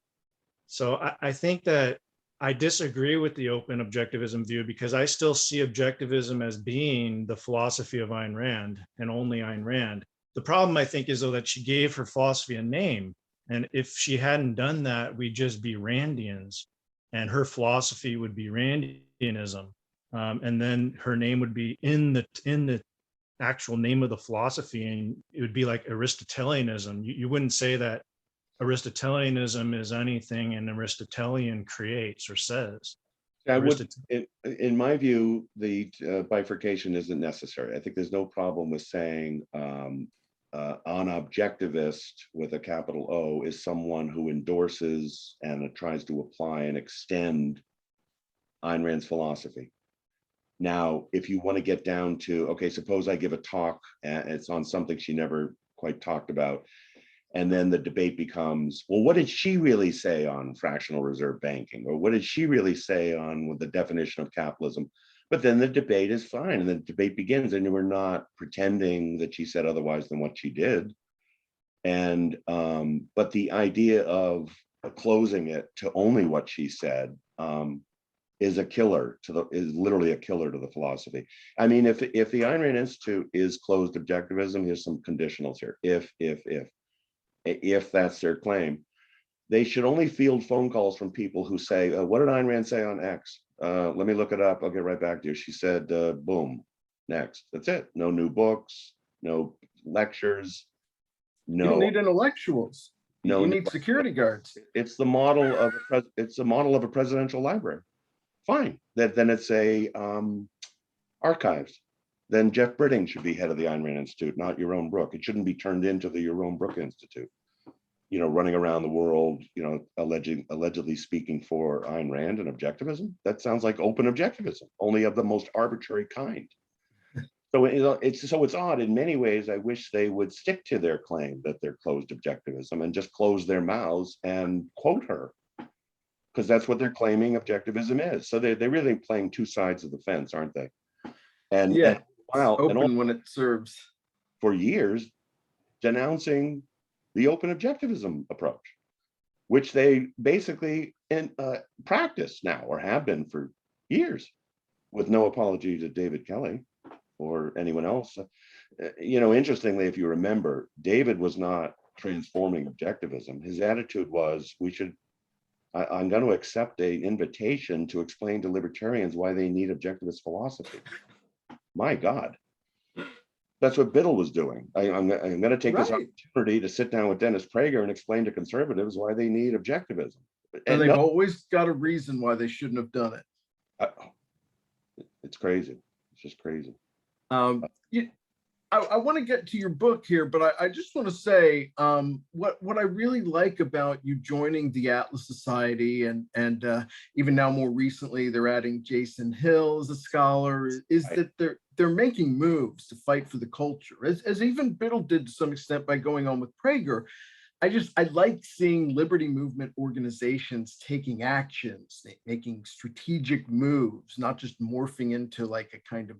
So I think that I disagree with the open objectivism view, because I still see objectivism as being the philosophy of Ayn Rand and only Ayn Rand. The problem, I think, is though that she gave her philosophy a name. And if she hadn't done that, we'd just be Randians, and her philosophy would be Randianism. And then her name would be in the actual name of the philosophy, and it would be like Aristotelianism. You wouldn't say that Aristotelianism is anything an Aristotelian creates or says. I would, in my view, the bifurcation isn't necessary. I think there's no problem with saying an objectivist with a capital O is someone who endorses and tries to apply and extend Ayn Rand's philosophy. Now, if you want to get down to, okay, suppose I give a talk and it's on something she never quite talked about, and then the debate becomes, well, what did she really say on fractional reserve banking? Or what did she really say on the definition of capitalism? But then the debate is fine, and the debate begins, and we're not pretending that she said otherwise than what she did. And but the idea of closing it to only what she said is a killer to is literally a killer to the philosophy. I mean, if the Ayn Rand Institute is closed objectivism, here's some conditionals here. If that's their claim, they should only field phone calls from people who say, what did Ayn Rand say on X? Let me look it up. I'll get right back to you. She said, boom, next. That's it. No new books, no lectures. No, you don't need intellectuals. No, you need security guards. It's the model of a presidential library. Fine. Then it's a archives. Then Jeff Britting should be head of the Ayn Rand Institute, not Yaron Brook. It shouldn't be turned into the Yaron Brook Institute, running around the world, allegedly speaking for Ayn Rand and objectivism. That sounds like open objectivism, only of the most arbitrary kind. So it's odd in many ways. I wish they would stick to their claim that they're closed objectivism and just close their mouths and quote her, because that's what they're claiming objectivism is. So they're really playing two sides of the fence, aren't they? And yeah. Open when it serves. For years, denouncing the open objectivism approach, which they basically practice now or have been for years, with no apology to David Kelley or anyone else. Interestingly, if you remember, David was not transforming objectivism. His attitude was, I'm going to accept an invitation to explain to libertarians why they need objectivist philosophy. My God, that's what Biddle was doing. I'm going to take this opportunity to sit down with Dennis Prager and explain to conservatives why they need objectivism. And they've always got a reason why they shouldn't have done it. It's crazy. It's just crazy. I want to get to your book here, but I just want to say what I really like about you joining the Atlas Society, and even now more recently they're adding Jason Hill as a scholar, is that they're making moves to fight for the culture, as even Biddle did to some extent by going on with Prager. I like seeing liberty movement organizations taking actions, making strategic moves, not just morphing into like a kind of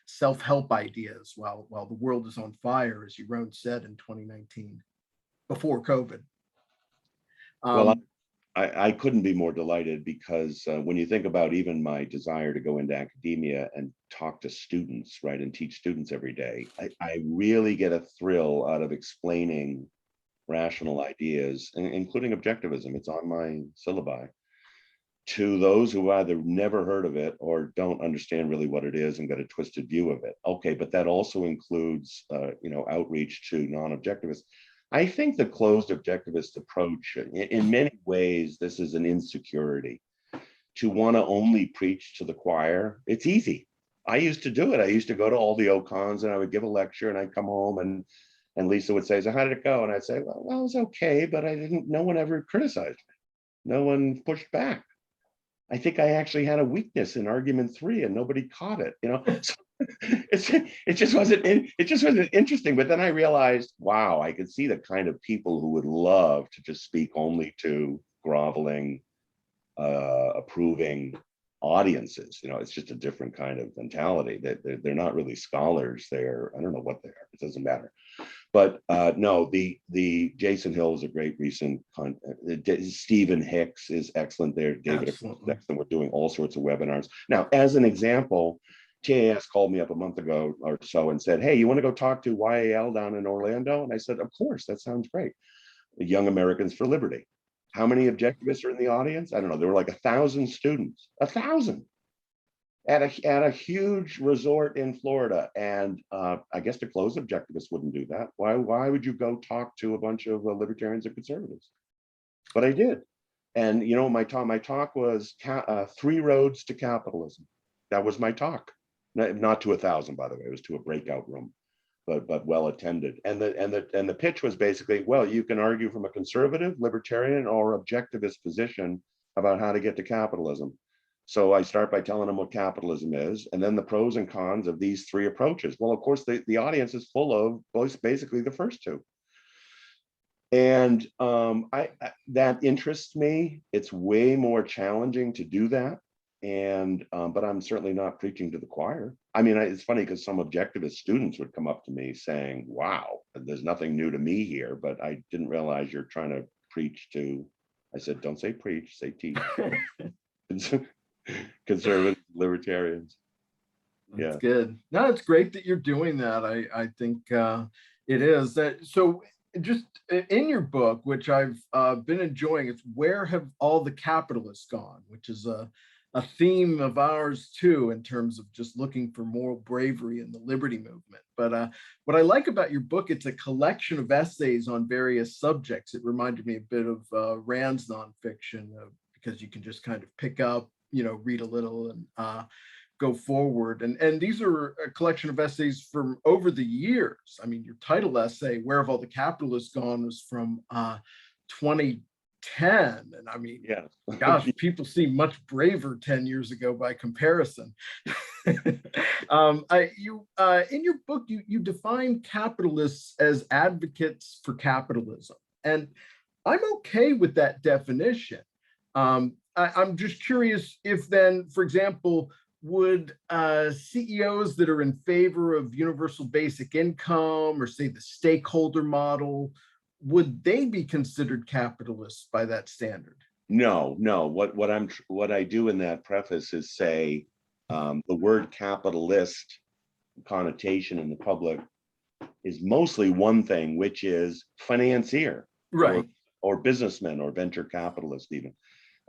self-help ideas while the world is on fire, as Yaron said in 2019, before COVID. Well, I couldn't be more delighted, because when you think about even my desire to go into academia and talk to students, right, and teach students every day, I really get a thrill out of explaining rational ideas, including objectivism. It's on my syllabi, to those who either never heard of it or don't understand really what it is and got a twisted view of it. Okay, but that also includes, outreach to non-objectivists. I think the closed objectivist approach, in many ways, this is an insecurity. to want to only preach to the choir. It's easy. I used to do it. I used to go to all the OCONs and I would give a lecture and I'd come home and Lisa would say, so how did it go? And I'd say, well, it was okay, but no one ever criticized me. No one pushed back. I think I actually had a weakness in argument 3 and nobody caught it, you know? So it just wasn't interesting. But then I realized, wow, I could see the kind of people who would love to just speak only to groveling, approving audiences. You know, it's just a different kind of mentality. They're not really scholars. I don't know what they are. It doesn't matter. But no, the Jason Hill is a great recent. Stephen Hicks is excellent there. David is excellent. We're doing all sorts of webinars now. As an example, TAS called me up a month ago or so and said, "Hey, you want to go talk to YAL down in Orlando?" And I said, "Of course, that sounds great." Young Americans for Liberty. How many objectivists are in the audience? I don't know. There were like 1,000 students. 1,000 at a huge resort in Florida. And I guess the closed objectivists wouldn't do that. Why would you go talk to a bunch of libertarians and conservatives? But I did. And you know, my talk was 3 roads to capitalism. That was my talk. Not to 1,000, by the way. It was to a breakout room, but well attended. And the pitch was basically, well, you can argue from a conservative, libertarian, or objectivist position about how to get to capitalism. So I start by telling them what capitalism is, and then the pros and cons of these 3 approaches. Well, of course, the audience is full of basically the first 2. And that interests me. It's way more challenging to do that. And but I'm certainly not preaching to the choir. I mean, it's funny because some objectivist students would come up to me saying, "Wow, there's nothing new to me here, but I didn't realize you're trying to preach to." I said, "Don't say preach, say teach." Conservative libertarians. That's good. No, it's great that you're doing that. I think it is that. So just in your book, which I've been enjoying, it's "Where Have All the Capitalists Gone?" which is a theme of ours too, in terms of just looking for moral bravery in the liberty movement. But what I like about your book, it's a collection of essays on various subjects. It reminded me a bit of Rand's nonfiction, because you can just kind of pick up, you know, read a little and go forward. And these are a collection of essays from over the years. I mean, your title essay, "Where Have All the Capitalists Gone?" was from 2010. And I mean, yeah, gosh, people seem much braver 10 years ago by comparison. In your book, you define capitalists as advocates for capitalism. And I'm okay with that definition. I'm just curious if then, for example, would CEOs that are in favor of universal basic income, or say the stakeholder model, would they be considered capitalists by that standard? No. What I do in that preface is say the word capitalist connotation in the public is mostly one thing, which is financier, Right. or businessman, or venture capitalist, even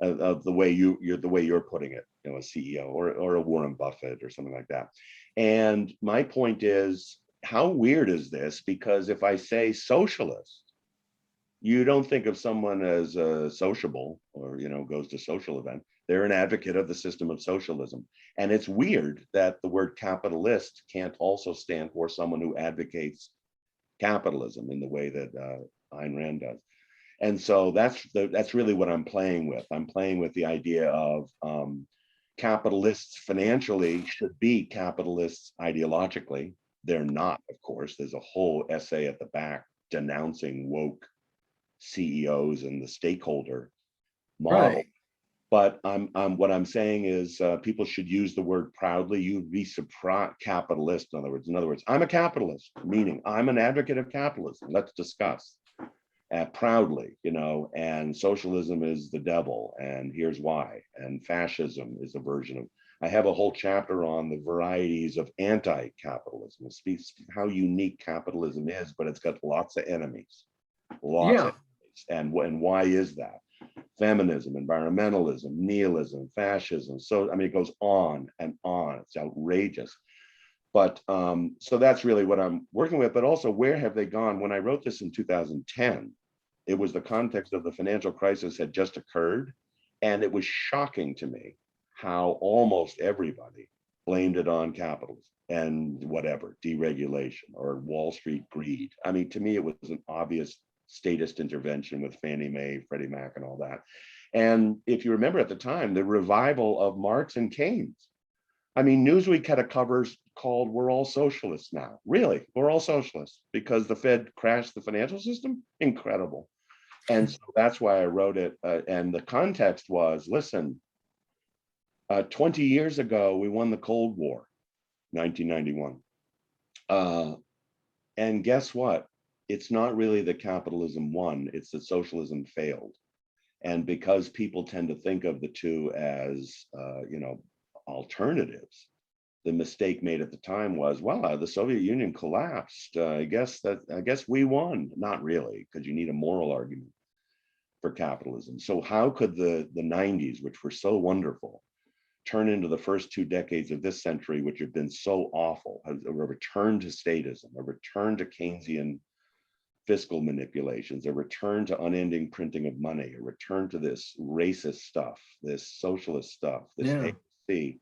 of the way you're putting it, you know, a CEO or a Warren Buffett or something like that. And my point is, how weird is this? Because if I say socialist, you don't think of someone as sociable, or, you know, goes to social event. They're an advocate of the system of socialism. And it's weird that the word capitalist can't also stand for someone who advocates capitalism in the way that Ayn Rand does. And so that's really what I'm playing with. I'm playing with the idea of capitalists financially should be capitalists ideologically. They're not, of course. There's a whole essay at the back denouncing woke CEOs and the stakeholder model. Right. But what I'm saying is people should use the word proudly. You'd be surprised. Capitalist, in other words, I'm a capitalist, meaning I'm an advocate of capitalism. Let's discuss. Proudly, you know, and socialism is the devil, and here's why. And fascism is a version of. I have a whole chapter on the varieties of anti-capitalism. It speaks how unique capitalism is, but it's got lots of enemies. Lots of enemies. And why is that? Feminism, environmentalism, nihilism, fascism. So I mean, it goes on and on. It's outrageous. But so that's really what I'm working with. But also, where have they gone? When I wrote this in 2010, it was the context of the financial crisis had just occurred. And it was shocking to me how almost everybody blamed it on capitalism and whatever, deregulation or Wall Street greed. I mean, to me, it was an obvious statist intervention with Fannie Mae, Freddie Mac, and all that. And if you remember at the time, the revival of Marx and Keynes. I mean, Newsweek had a cover called "We're All Socialists Now." Really, we're all socialists because the Fed crashed the financial system. Incredible. And so that's why I wrote it. And the context was, listen, 20 years ago, we won the Cold War, 1991. And guess what? It's not really that capitalism won, it's that socialism failed. And because people tend to think of the two as, alternatives, the mistake made at the time was, well, the Soviet Union collapsed. I guess we won. Not really, because you need a moral argument for capitalism. So how could the 90s, which were so wonderful, turn into the first 2 decades of this century, which have been so awful, a return to statism, a return to Keynesian fiscal manipulations, a return to unending printing of money, a return to this racist stuff, this socialist stuff, this AOC.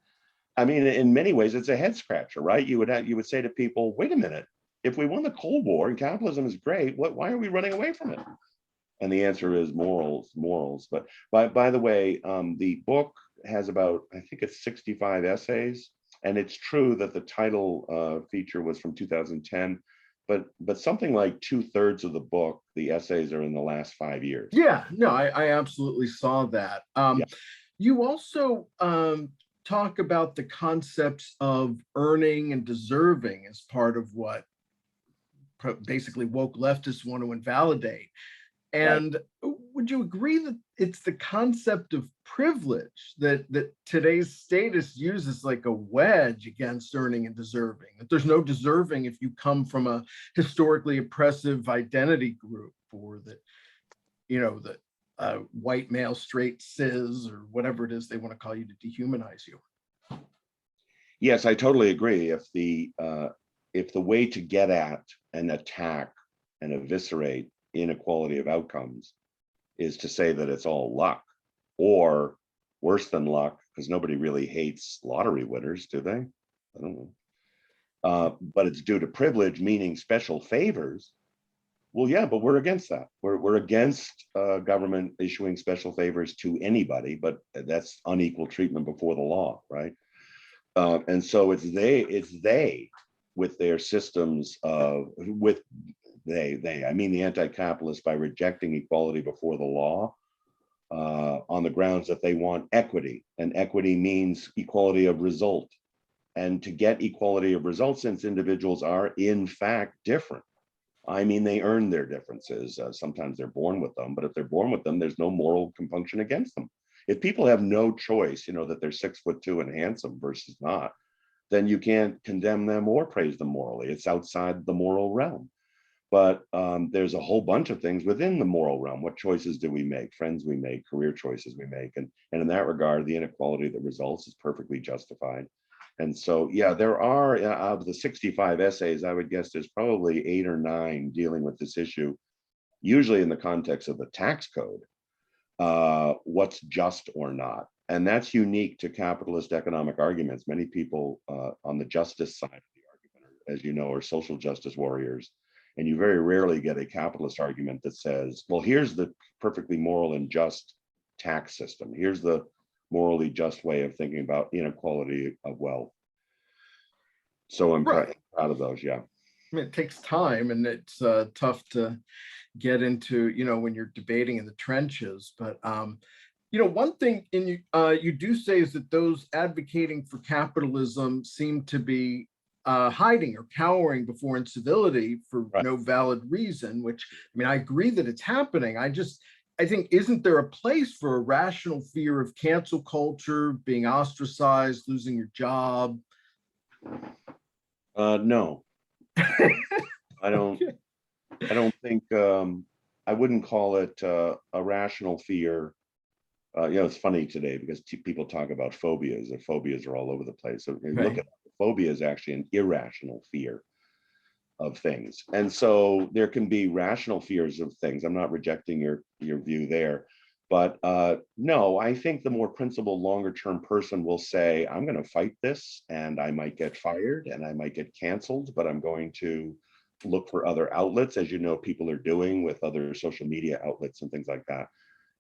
I mean, in many ways, it's a head scratcher, right? You would say to people, wait a minute, if we won the Cold War and capitalism is great, why are we running away from it? And the answer is morals. But by the way, the book has about, I think it's 65 essays. And it's true that the title feature was from 2010, but something like 2/3 of the book, the essays are in the last 5 years. Yeah, no, I absolutely saw that. You also talk about the concepts of earning and deserving as part of what basically woke leftists want to invalidate. And would you agree that it's the concept of privilege that today's status uses like a wedge against earning and deserving? That there's no deserving if you come from a historically oppressive identity group, or that, the white male, straight, cis, or whatever it is they want to call you to dehumanize you. Yes, I totally agree. If the way to get at and attack and eviscerate inequality of outcomes is to say that it's all luck, or worse than luck, because nobody really hates lottery winners, do they? I don't know. But it's due to privilege, meaning special favors. Well, yeah, but we're against that. We're against government issuing special favors to anybody, but that's unequal treatment before the law, right? And so it's they with their systems of I mean the anti-capitalists, by rejecting equality before the law on the grounds that they want equity, and equity means equality of result. And to get equality of result, since individuals are in fact different, I mean, they earn their differences. Sometimes they're born with them, but if they're born with them, there's no moral compunction against them. If people have no choice, that they're 6'2" and handsome versus not, then you can't condemn them or praise them morally. It's outside the moral realm. But there's a whole bunch of things within the moral realm. What choices do we make? Friends we make, career choices we make. And in that regard, the inequality that results is perfectly justified. And so, yeah, there are, of the 65 essays, I would guess there's probably 8 or 9 dealing with this issue, usually in the context of the tax code, what's just or not. And that's unique to capitalist economic arguments. Many people on the justice side of the argument, as you know, are social justice warriors. And you very rarely get a capitalist argument that says, well, here's the perfectly moral and just tax system. Here's the morally just way of thinking about inequality of wealth. So I'm proud of those, yeah. I mean, it takes time, and it's tough to get into, when you're debating in the trenches. But, one thing you do say is that those advocating for capitalism seem to be hiding or cowering before incivility for no valid reason, which, I mean, I agree that it's happening. I think, isn't there a place for a rational fear of cancel culture, being ostracized, losing your job? No, I don't think, I wouldn't call it a rational fear. It's funny today because people talk about phobias, and phobias are all over the place. So look at phobia is actually an irrational fear of things. And so there can be rational fears of things. I'm not rejecting your view there, But no, I think the more principled, longer term person will say, I'm going to fight this, and I might get fired and I might get canceled, but I'm going to look for other outlets, as you know, people are doing with other social media outlets and things like that.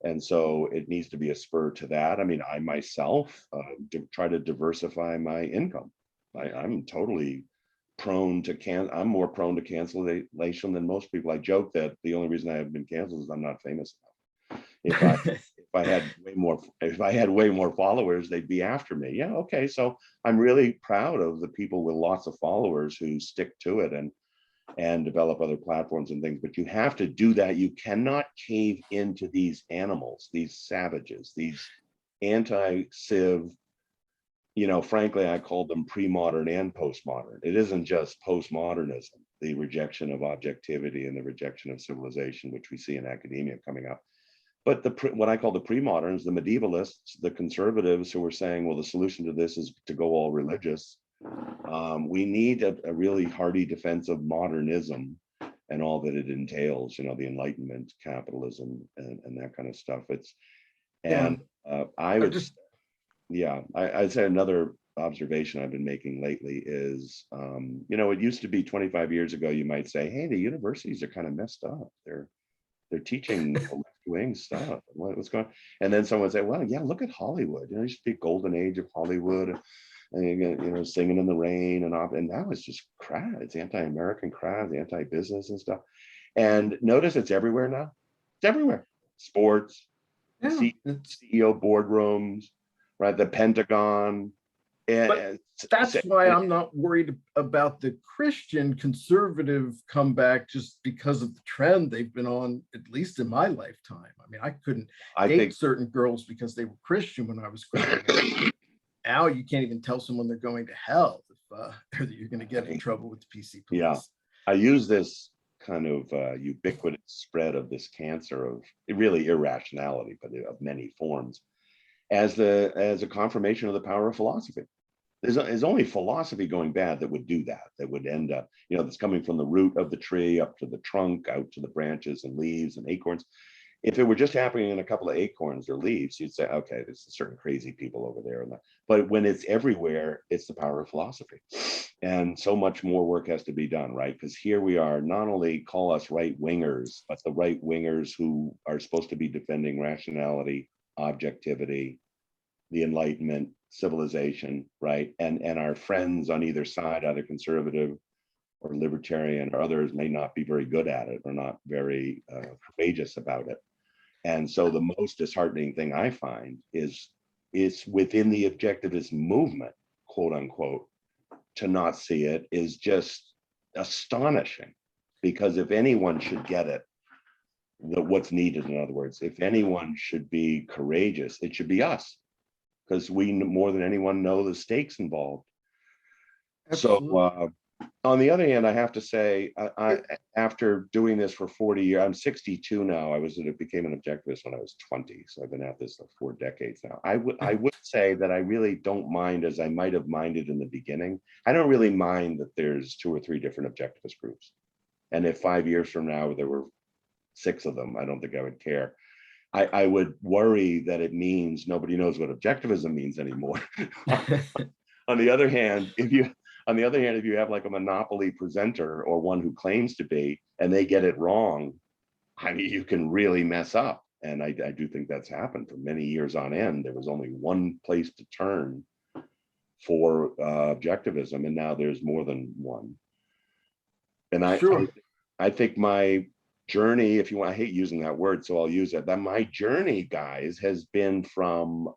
And so it needs to be a spur to that. I mean, I myself try to diversify my income. I'm totally prone to I'm more prone to cancellation than most people. I joke that the only reason I haven't been canceled is I'm not famous enough. If I had way more followers, they'd be after me. Yeah, okay. So I'm really proud of the people with lots of followers who stick to it and develop other platforms and things, but you have to do that. You cannot cave into these animals, these savages, these anti-civ, frankly, I call them pre-modern and postmodern. It isn't just postmodernism, the rejection of objectivity and the rejection of civilization, which we see in academia coming up. But what I call the pre-moderns, the medievalists, the conservatives who were saying, well, the solution to this is to go all religious. We need a really hearty defense of modernism and all that it entails, the Enlightenment, capitalism, and that kind of stuff. I'd say another observation I've been making lately is, it used to be 25 years ago, you might say, hey, the universities are kind of messed up. They're teaching left-wing stuff. What's going on? And then someone would say, well, yeah, look at Hollywood. It used to be a golden age of Hollywood. And Singing in the Rain and that was just crap. It's anti-American crap, anti-business and stuff. And notice it's everywhere now. It's everywhere. Sports, Yeah, CEO boardrooms, right? The Pentagon. But that's why I'm not worried about the Christian conservative comeback, just because of the trend they've been on, at least in my lifetime. I mean, I couldn't date certain girls because they were Christian when I was growing up. Now you can't even tell someone they're going to hell or that you're going to get in trouble with the PC police. Yeah, I use this kind of ubiquitous spread of this cancer of really irrationality, but of many forms, as a confirmation of the power of philosophy. There's only philosophy going bad that would do that would end up, that's coming from the root of the tree up to the trunk, out to the branches and leaves and acorns. If it were just happening in a couple of acorns or leaves, you'd say, okay, there's certain crazy people over there. But when it's everywhere, it's the power of philosophy. And so much more work has to be done, right? Because here we are, not only call us right wingers, but the right wingers who are supposed to be defending rationality, objectivity, the Enlightenment, civilization, right? And our friends on either side, either conservative or libertarian or others, may not be very good at it or not very courageous about it. And so the most disheartening thing I find is within the objectivist movement, quote unquote, to not see it is just astonishing. Because if anyone should get it, what's needed, in other words, if anyone should be courageous, it should be us. Because we more than anyone know the stakes involved. Absolutely. So on the other hand, I have to say, I after doing this for 40 years, I'm 62 now. I became an objectivist when I was 20, so I've been at this for 4 decades now. I would say that I really don't mind, as I might have minded in the beginning. I don't really mind that there's 2 or 3 different objectivist groups, and if 5 years from now there were 6 of them, I don't think I would care. I would worry that it means nobody knows what objectivism means anymore. On the other hand, if you have like a monopoly presenter or one who claims to be, and they get it wrong, I mean, you can really mess up. And I do think that's happened for many years on end. There was only one place to turn for objectivism, and now there's more than one. And I think my journey, if you want, I hate using that word, so I'll use it. That my journey, guys, has been from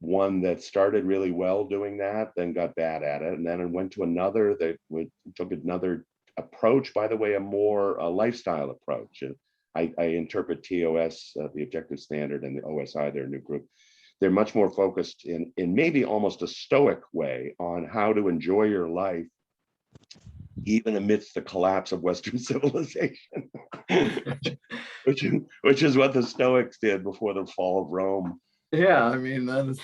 one that started really well doing that, then got bad at it, and then it went to another that took another approach, by the way, a more lifestyle approach. I interpret TOS, the Objective Standard, and the OSI, their new group. They're much more focused in maybe almost a stoic way on how to enjoy your life even amidst the collapse of Western civilization, which is what the Stoics did before the fall of Rome. Yeah, I mean, that is.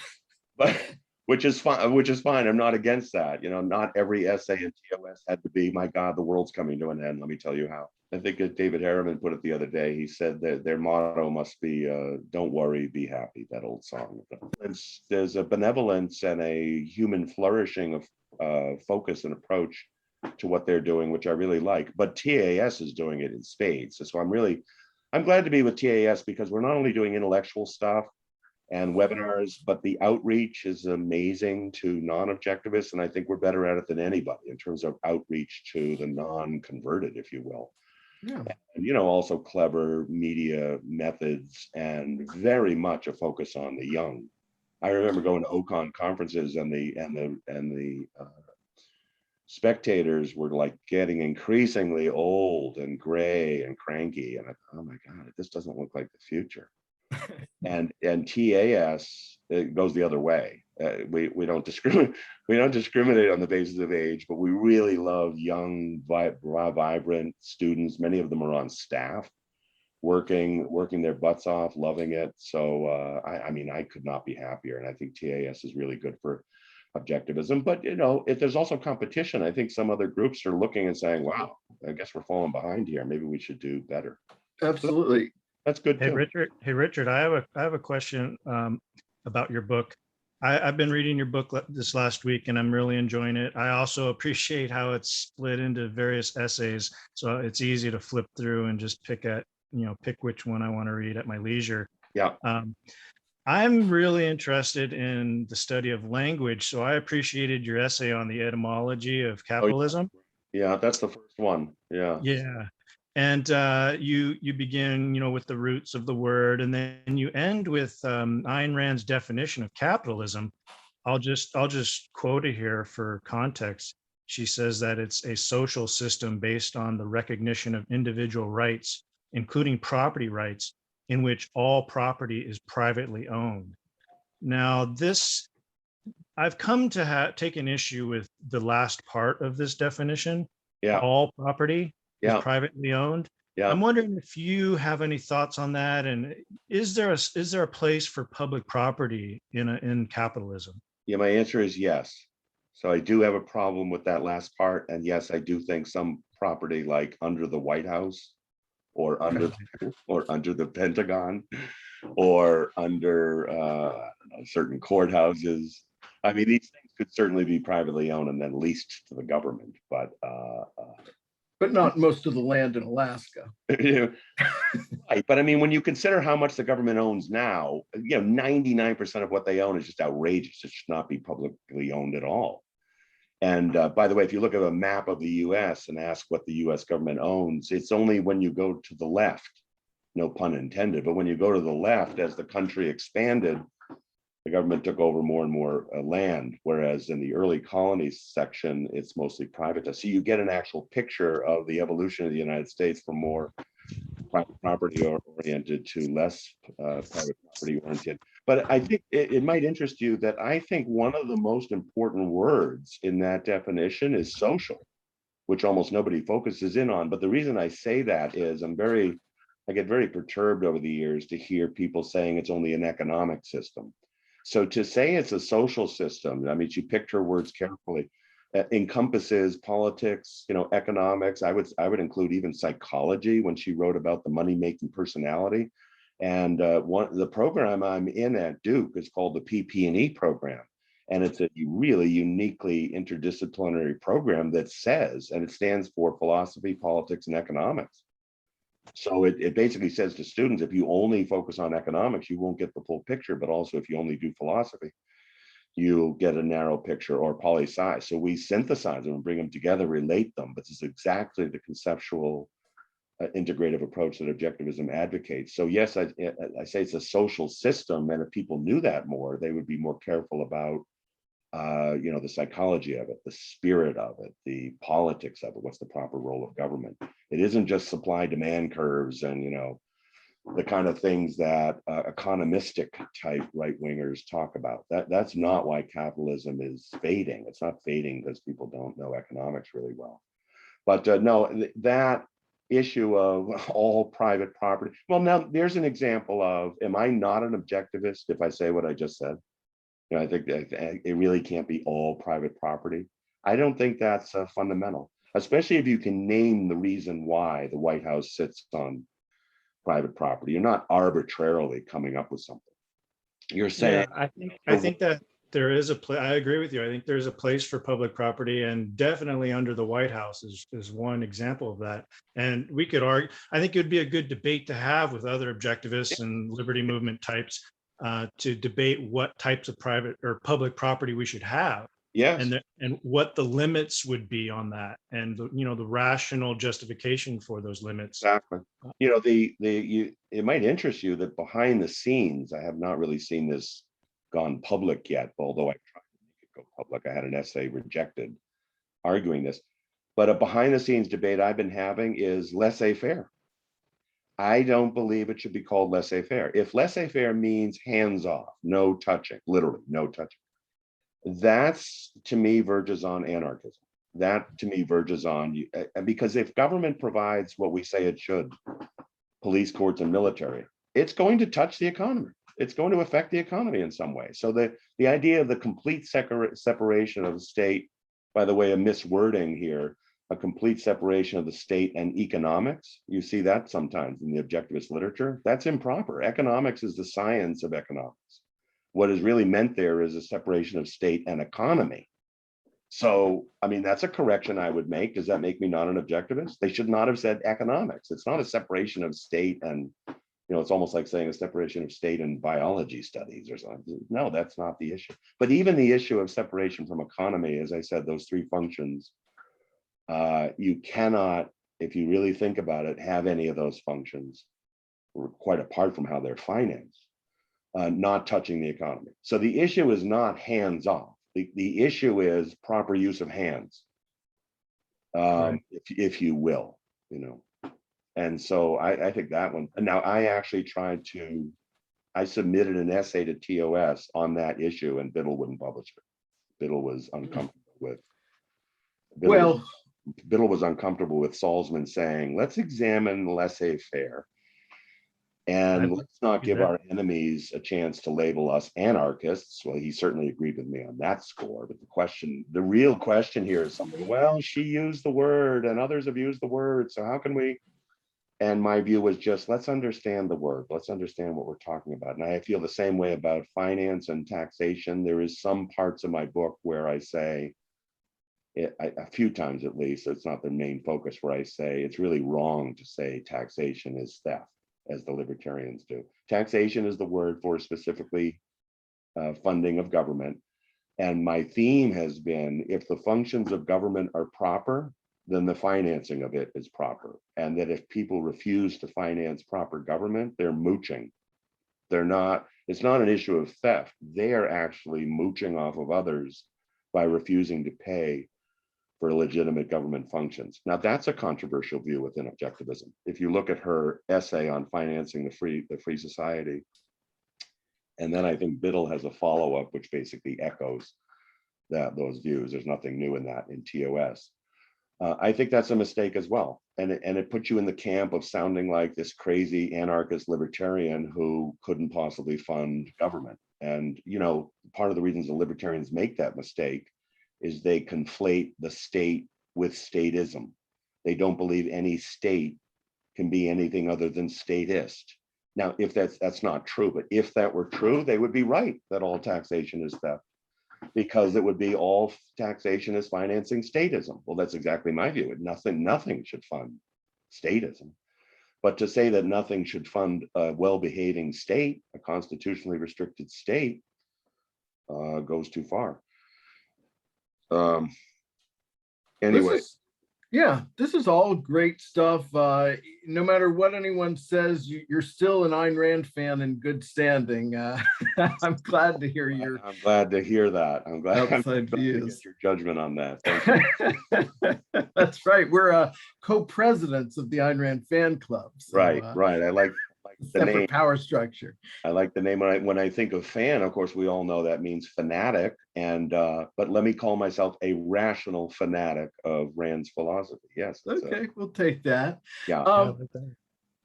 which is fine. Which is fine. I'm not against that. You know, not every essay in TOS had to be, "My God, the world's coming to an end. Let me tell you how." I think David Harriman put it the other day. He said that their motto must be, "Don't worry, be happy." That old song. There's a benevolence and a human flourishing of focus and approach to what they're doing, which I really like. But TAS is doing it in spades. So I'm glad to be with TAS because we're not only doing intellectual stuff and webinars, but the outreach is amazing to non-objectivists. And I think we're better at it than anybody in terms of outreach to the non-converted, if you will. Yeah. And, you know, also clever media methods and very much a focus on the young. I remember going to OCON conferences and the spectators were like getting increasingly old and gray and cranky. And I thought, oh my God, this doesn't look like the future. and TAS, it goes the other way. We don't discriminate on the basis of age, but we really love young, vibrant students. Many of them are on staff, working their butts off, loving it. So I mean, I could not be happier. And I think TAS is really good for objectivism. But you know, there's also competition. I think some other groups are looking and saying, "Wow, I guess we're falling behind here. Maybe we should do better." Absolutely. That's good Hey, too. Richard. Hey, Richard, I have a question about your book. I've been reading your book this last week and I'm really enjoying it. I also appreciate how it's split into various essays. So it's easy to flip through and just pick which one I want to read at my leisure. Yeah. I'm really interested in the study of language. So I appreciated your essay on the etymology of capitalism. Yeah, that's the first one. Yeah. Yeah. And you begin, with the roots of the word, and then you end with Ayn Rand's definition of capitalism. I'll just quote it here for context. She says that it's a social system based on the recognition of individual rights, including property rights, in which all property is privately owned. Now, I've come to take an issue with the last part of this definition. Yeah. All property is Yeah. privately owned. Yeah. I'm wondering if you have any thoughts on that, and is there a place for public property in capitalism? Yeah, my answer is yes. So I do have a problem with that last part, and yes, I do think some property, like under the White House, or under the Pentagon, or under certain courthouses. I mean, these things could certainly be privately owned and then leased to the government, but not most of the land in Alaska. Right. But I mean, when you consider how much the government owns now, 99% of what they own is just outrageous. It should not be publicly owned at all. And by the way, if you look at a map of the US and ask what the US government owns, it's only when you go to the left, no pun intended, but when you go to the left, as the country expanded, the government took over more and more land, whereas in the early colonies section, it's mostly privatized. So you get an actual picture of the evolution of the United States from more private property oriented to less private property oriented. But I think it might interest you that I think one of the most important words in that definition is social, which almost nobody focuses in on. But the reason I say that is I get very perturbed over the years to hear people saying it's only an economic system. So to say it's a social system, I mean, she picked her words carefully, encompasses politics, economics. I would include even psychology when she wrote about the money-making personality. And the program I'm in at Duke is called the PP&E program. And it's a really uniquely interdisciplinary program that says, and it stands for philosophy, politics, and economics. So it basically says to students, if you only focus on economics, you won't get the full picture, but also if you only do philosophy, you'll get a narrow picture, or poli-sci. So we synthesize them and bring them together, relate them, but this is exactly the conceptual integrative approach that objectivism advocates. So yes, I say it's a social system, and if people knew that more, they would be more careful about the psychology of it, the spirit of it, the politics of it, what's the proper role of government. It isn't just supply demand curves and, the kind of things that economistic type right-wingers talk about. That's not why capitalism is fading. It's not fading because people don't know economics really well. But no, that issue of all private property. Well, now there's an example of, am I not an objectivist if I say what I just said? You know, I think that it really can't be all private property. I don't think that's fundamental, especially if you can name the reason why the White House sits on private property. You're not arbitrarily coming up with something. You're saying, Yeah, I think that there is a place. I agree with you. I think there's a place for public property, and definitely under the White House is one example of that. And we could argue. I think it would be a good debate to have with other objectivists and liberty movement types to debate what types of private or public property we should have, yes, and what the limits would be on that, and the rational justification for those limits. exactly. You know, it might interest you that behind the scenes, I have not really seen this gone public yet, although I tried to make it go public. I had an essay rejected arguing this, but a behind the scenes debate I've been having is laissez-faire. I don't believe it should be called laissez-faire. If laissez-faire means hands off, no touching, literally no touching, that's to me verges on anarchism. That to me verges on, because if government provides what we say it should, police, courts, and military, it's going to touch the economy. It's going to affect the economy in some way. So the idea of the complete separation of the state, by the way, a miswording here, a complete separation of the state and economics, you see that sometimes in the objectivist literature, that's improper. Economics is the science of economics. What is really meant there is a separation of state and economy. So, I mean, that's a correction I would make. Does that make me not an objectivist? They should not have said economics. It's not a separation of state and, it's almost like saying a separation of state and biology studies or something. No, that's not the issue. But even the issue of separation from economy, as I said, those three functions, you cannot, if you really think about it, have any of those functions, quite apart from how they're financed, not touching the economy. So the issue is not hands off. The issue is proper use of hands, Right. if you will, And so I think that one. And now I actually I submitted an essay to TOS on that issue, and Biddle wouldn't publish it. Biddle was uncomfortable with. Biddle was uncomfortable with Salsman saying, "Let's examine laissez-faire. And let's not give our enemies a chance to label us anarchists." Well, he certainly agreed with me on that score. But the real question here is something, well, she used the word and others have used the word. So how can we? And my view was just, let's understand the word. Let's understand what we're talking about. And I feel the same way about finance and taxation. There is some parts of my book where I say, a few times at least, it's not the main focus, where I say it's really wrong to say taxation is theft, as the libertarians do. Taxation is the word for specifically funding of government. And my theme has been, if the functions of government are proper, then the financing of it is proper. And that if people refuse to finance proper government, they're mooching. It's not an issue of theft. They are actually mooching off of others by refusing to pay for legitimate government functions. Now, that's a controversial view within objectivism. If you look at her essay on financing the free society, and then I think Biddle has a follow-up which basically echoes those views. There's nothing new in that in TOS. I think that's a mistake as well. And it puts you in the camp of sounding like this crazy anarchist libertarian who couldn't possibly fund government. And, part of the reasons the libertarians make that mistake is they conflate the state with statism. They don't believe any state can be anything other than statist. Now, if that's not true, but if that were true, they would be right that all taxation is theft, because it would be all taxation is financing statism. Well, that's exactly my view. Nothing should fund statism. But to say that nothing should fund a well-behaving state, a constitutionally restricted state, goes too far. Anyway. This is all great stuff. No matter what anyone says, you're still an Ayn Rand fan in good standing. I'm glad to hear I'm glad to hear that. I'm glad outside to views. get your judgment on that. Thank you. That's right. We're co-presidents of the Ayn Rand Fan Club. So, right. I like the name. Power structure. I like the name. When I think of fan, of course, we all know that means fanatic. And but let me call myself a rational fanatic of Rand's philosophy. Yes. Okay, we'll take that. Yeah.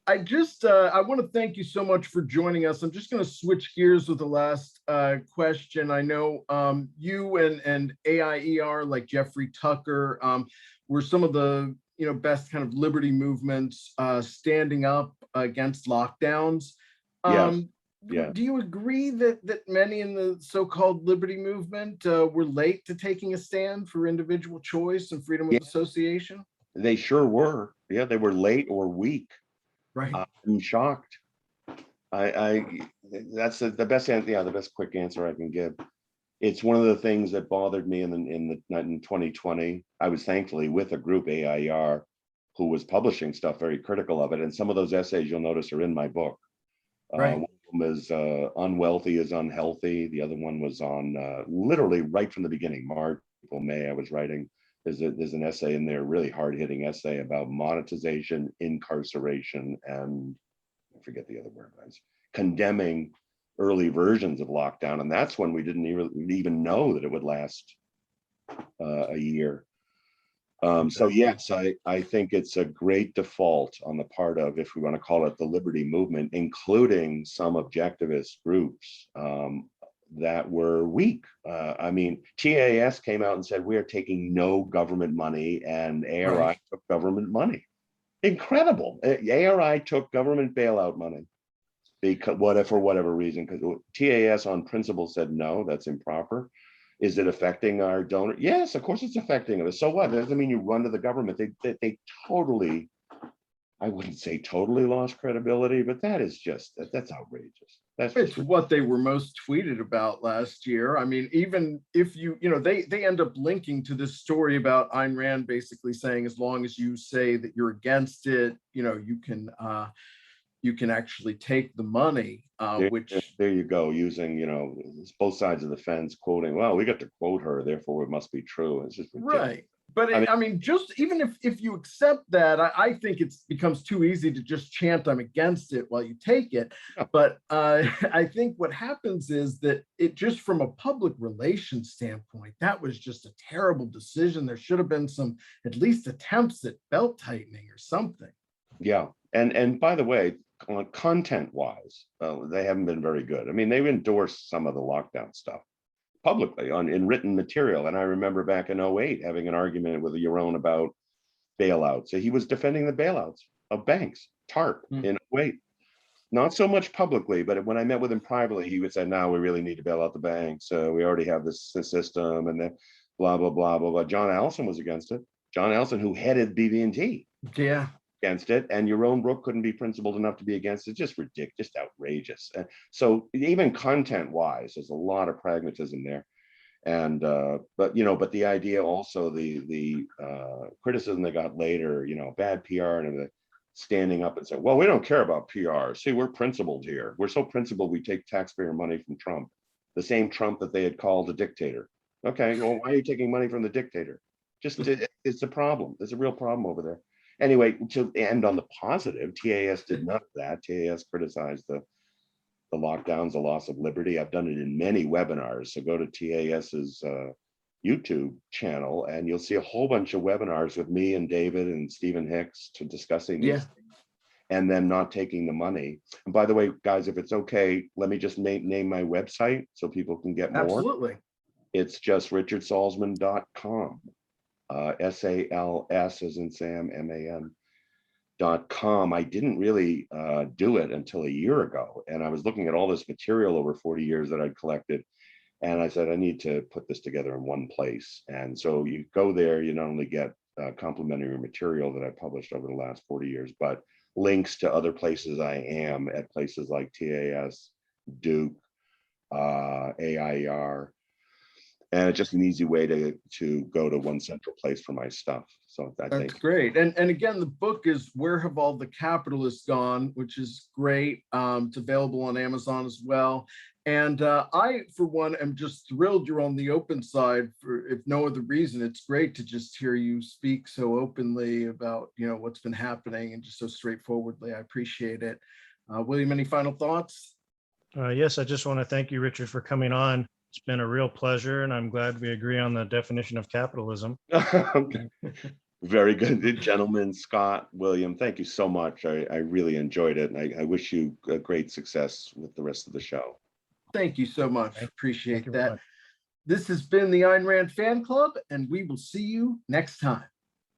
I want to thank you so much for joining us. I'm just going to switch gears with the last question. I know you and AIER, like Jeffrey Tucker, were some of the best kind of liberty movements standing up against lockdowns. Yes. Yeah. Do you agree that many in the so-called liberty movement were late to taking a stand for individual choice and freedom of association? They sure were. Yeah, they were late or weak. Right. I'm shocked. That's the best answer. Yeah, the best quick answer I can give. It's one of the things that bothered me in 2020. I was thankfully with a group, AIR, who was publishing stuff very critical of it, and some of those essays you'll notice are in my book. Right. One of them is Unwealthy is Unhealthy. The other one was on literally right from the beginning, March, April, May. I was writing. There's an essay in there, really hard-hitting essay about monetization, incarceration, and I forget the other word. I was condemning early versions of lockdown, and that's when we didn't even know that it would last a year. So yes, I think it's a great default on the part of, if we want to call it the liberty movement, including some objectivist groups that were weak. I mean, TAS came out and said, we are taking no government money, and ARI took government money. Incredible. ARI took government bailout money because for whatever reason, because TAS on principle said, no, that's improper. Is it affecting our donor? Yes, of course it's affecting us. So what? That doesn't mean you run to the government. They totally, I wouldn't say totally lost credibility, but that is just, that's outrageous. It's what they were most tweeted about last year. I mean, even if they end up linking to this story about Ayn Rand basically saying, as long as you say that you're against it, you can actually take the money, which there you go, using both sides of the fence, quoting, well, we got to quote her, therefore it must be true. It's just ridiculous. Right. But I mean, just even if you accept that, I think it becomes too easy to just chant I'm against it while you take it. Yeah. But I think what happens is that it just from a public relations standpoint, that was just a terrible decision. There should have been some at least attempts at belt tightening or something. Yeah. And by the way, content wise, they haven't been very good. I mean, they've endorsed some of the lockdown stuff publicly in written material. And I remember back in 2008 having an argument with Yaron about bailouts. So he was defending the bailouts of banks, TARP in 2008. Not so much publicly, but when I met with him privately, he would say, no, we really need to bail out the banks. We already have this system, and then blah, blah, blah, blah, blah. John Allison was against it. John Allison, who headed BB&T. Yeah. Against it, and Yaron Brook couldn't be principled enough to be against it. Just ridiculous, just outrageous. And so even content wise, there's a lot of pragmatism there. And but the idea also, the criticism they got later, bad PR, and standing up and say, well, we don't care about PR. See, we're principled here. We're so principled we take taxpayer money from Trump, the same Trump that they had called a dictator. Okay, well, why are you taking money from the dictator? It's a problem. There's a real problem over there. Anyway, to end on the positive, TAS did none of that. TAS criticized the lockdowns, the loss of liberty. I've done it in many webinars. So go to TAS's YouTube channel, and you'll see a whole bunch of webinars with me and David and Stephen Hicks to discussing these things, and them not taking the money. And by the way, guys, if it's okay, let me just name my website so people can get more. Absolutely. It's just richardsalsman.com. SALS as in Sam, MAN.com. I didn't really do it until a year ago. And I was looking at all this material over 40 years that I'd collected. And I said, I need to put this together in one place. And so you go there, you not only get complimentary material that I published over the last 40 years, but links to other places I am at, places like TAS, Duke, AIER. And it's just an easy way to go to one central place for my stuff. So that's great. And again, the book is Where Have All the Capitalists Gone, which is great. It's available on Amazon as well. And I, for one, am just thrilled you're on the open side. For if no other reason, it's great to just hear you speak so openly about what's been happening, and just so straightforwardly. I appreciate it. William, any final thoughts? Yes, I just want to thank you, Richard, for coming on. It's been a real pleasure, and I'm glad we agree on the definition of capitalism. Okay. Very good. Gentlemen, Scott, William, thank you so much. I really enjoyed it. And I wish you a great success with the rest of the show. Thank you so much. Thank Appreciate you very that. much. This has been the Ayn Rand Fan Club, and we will see you next time.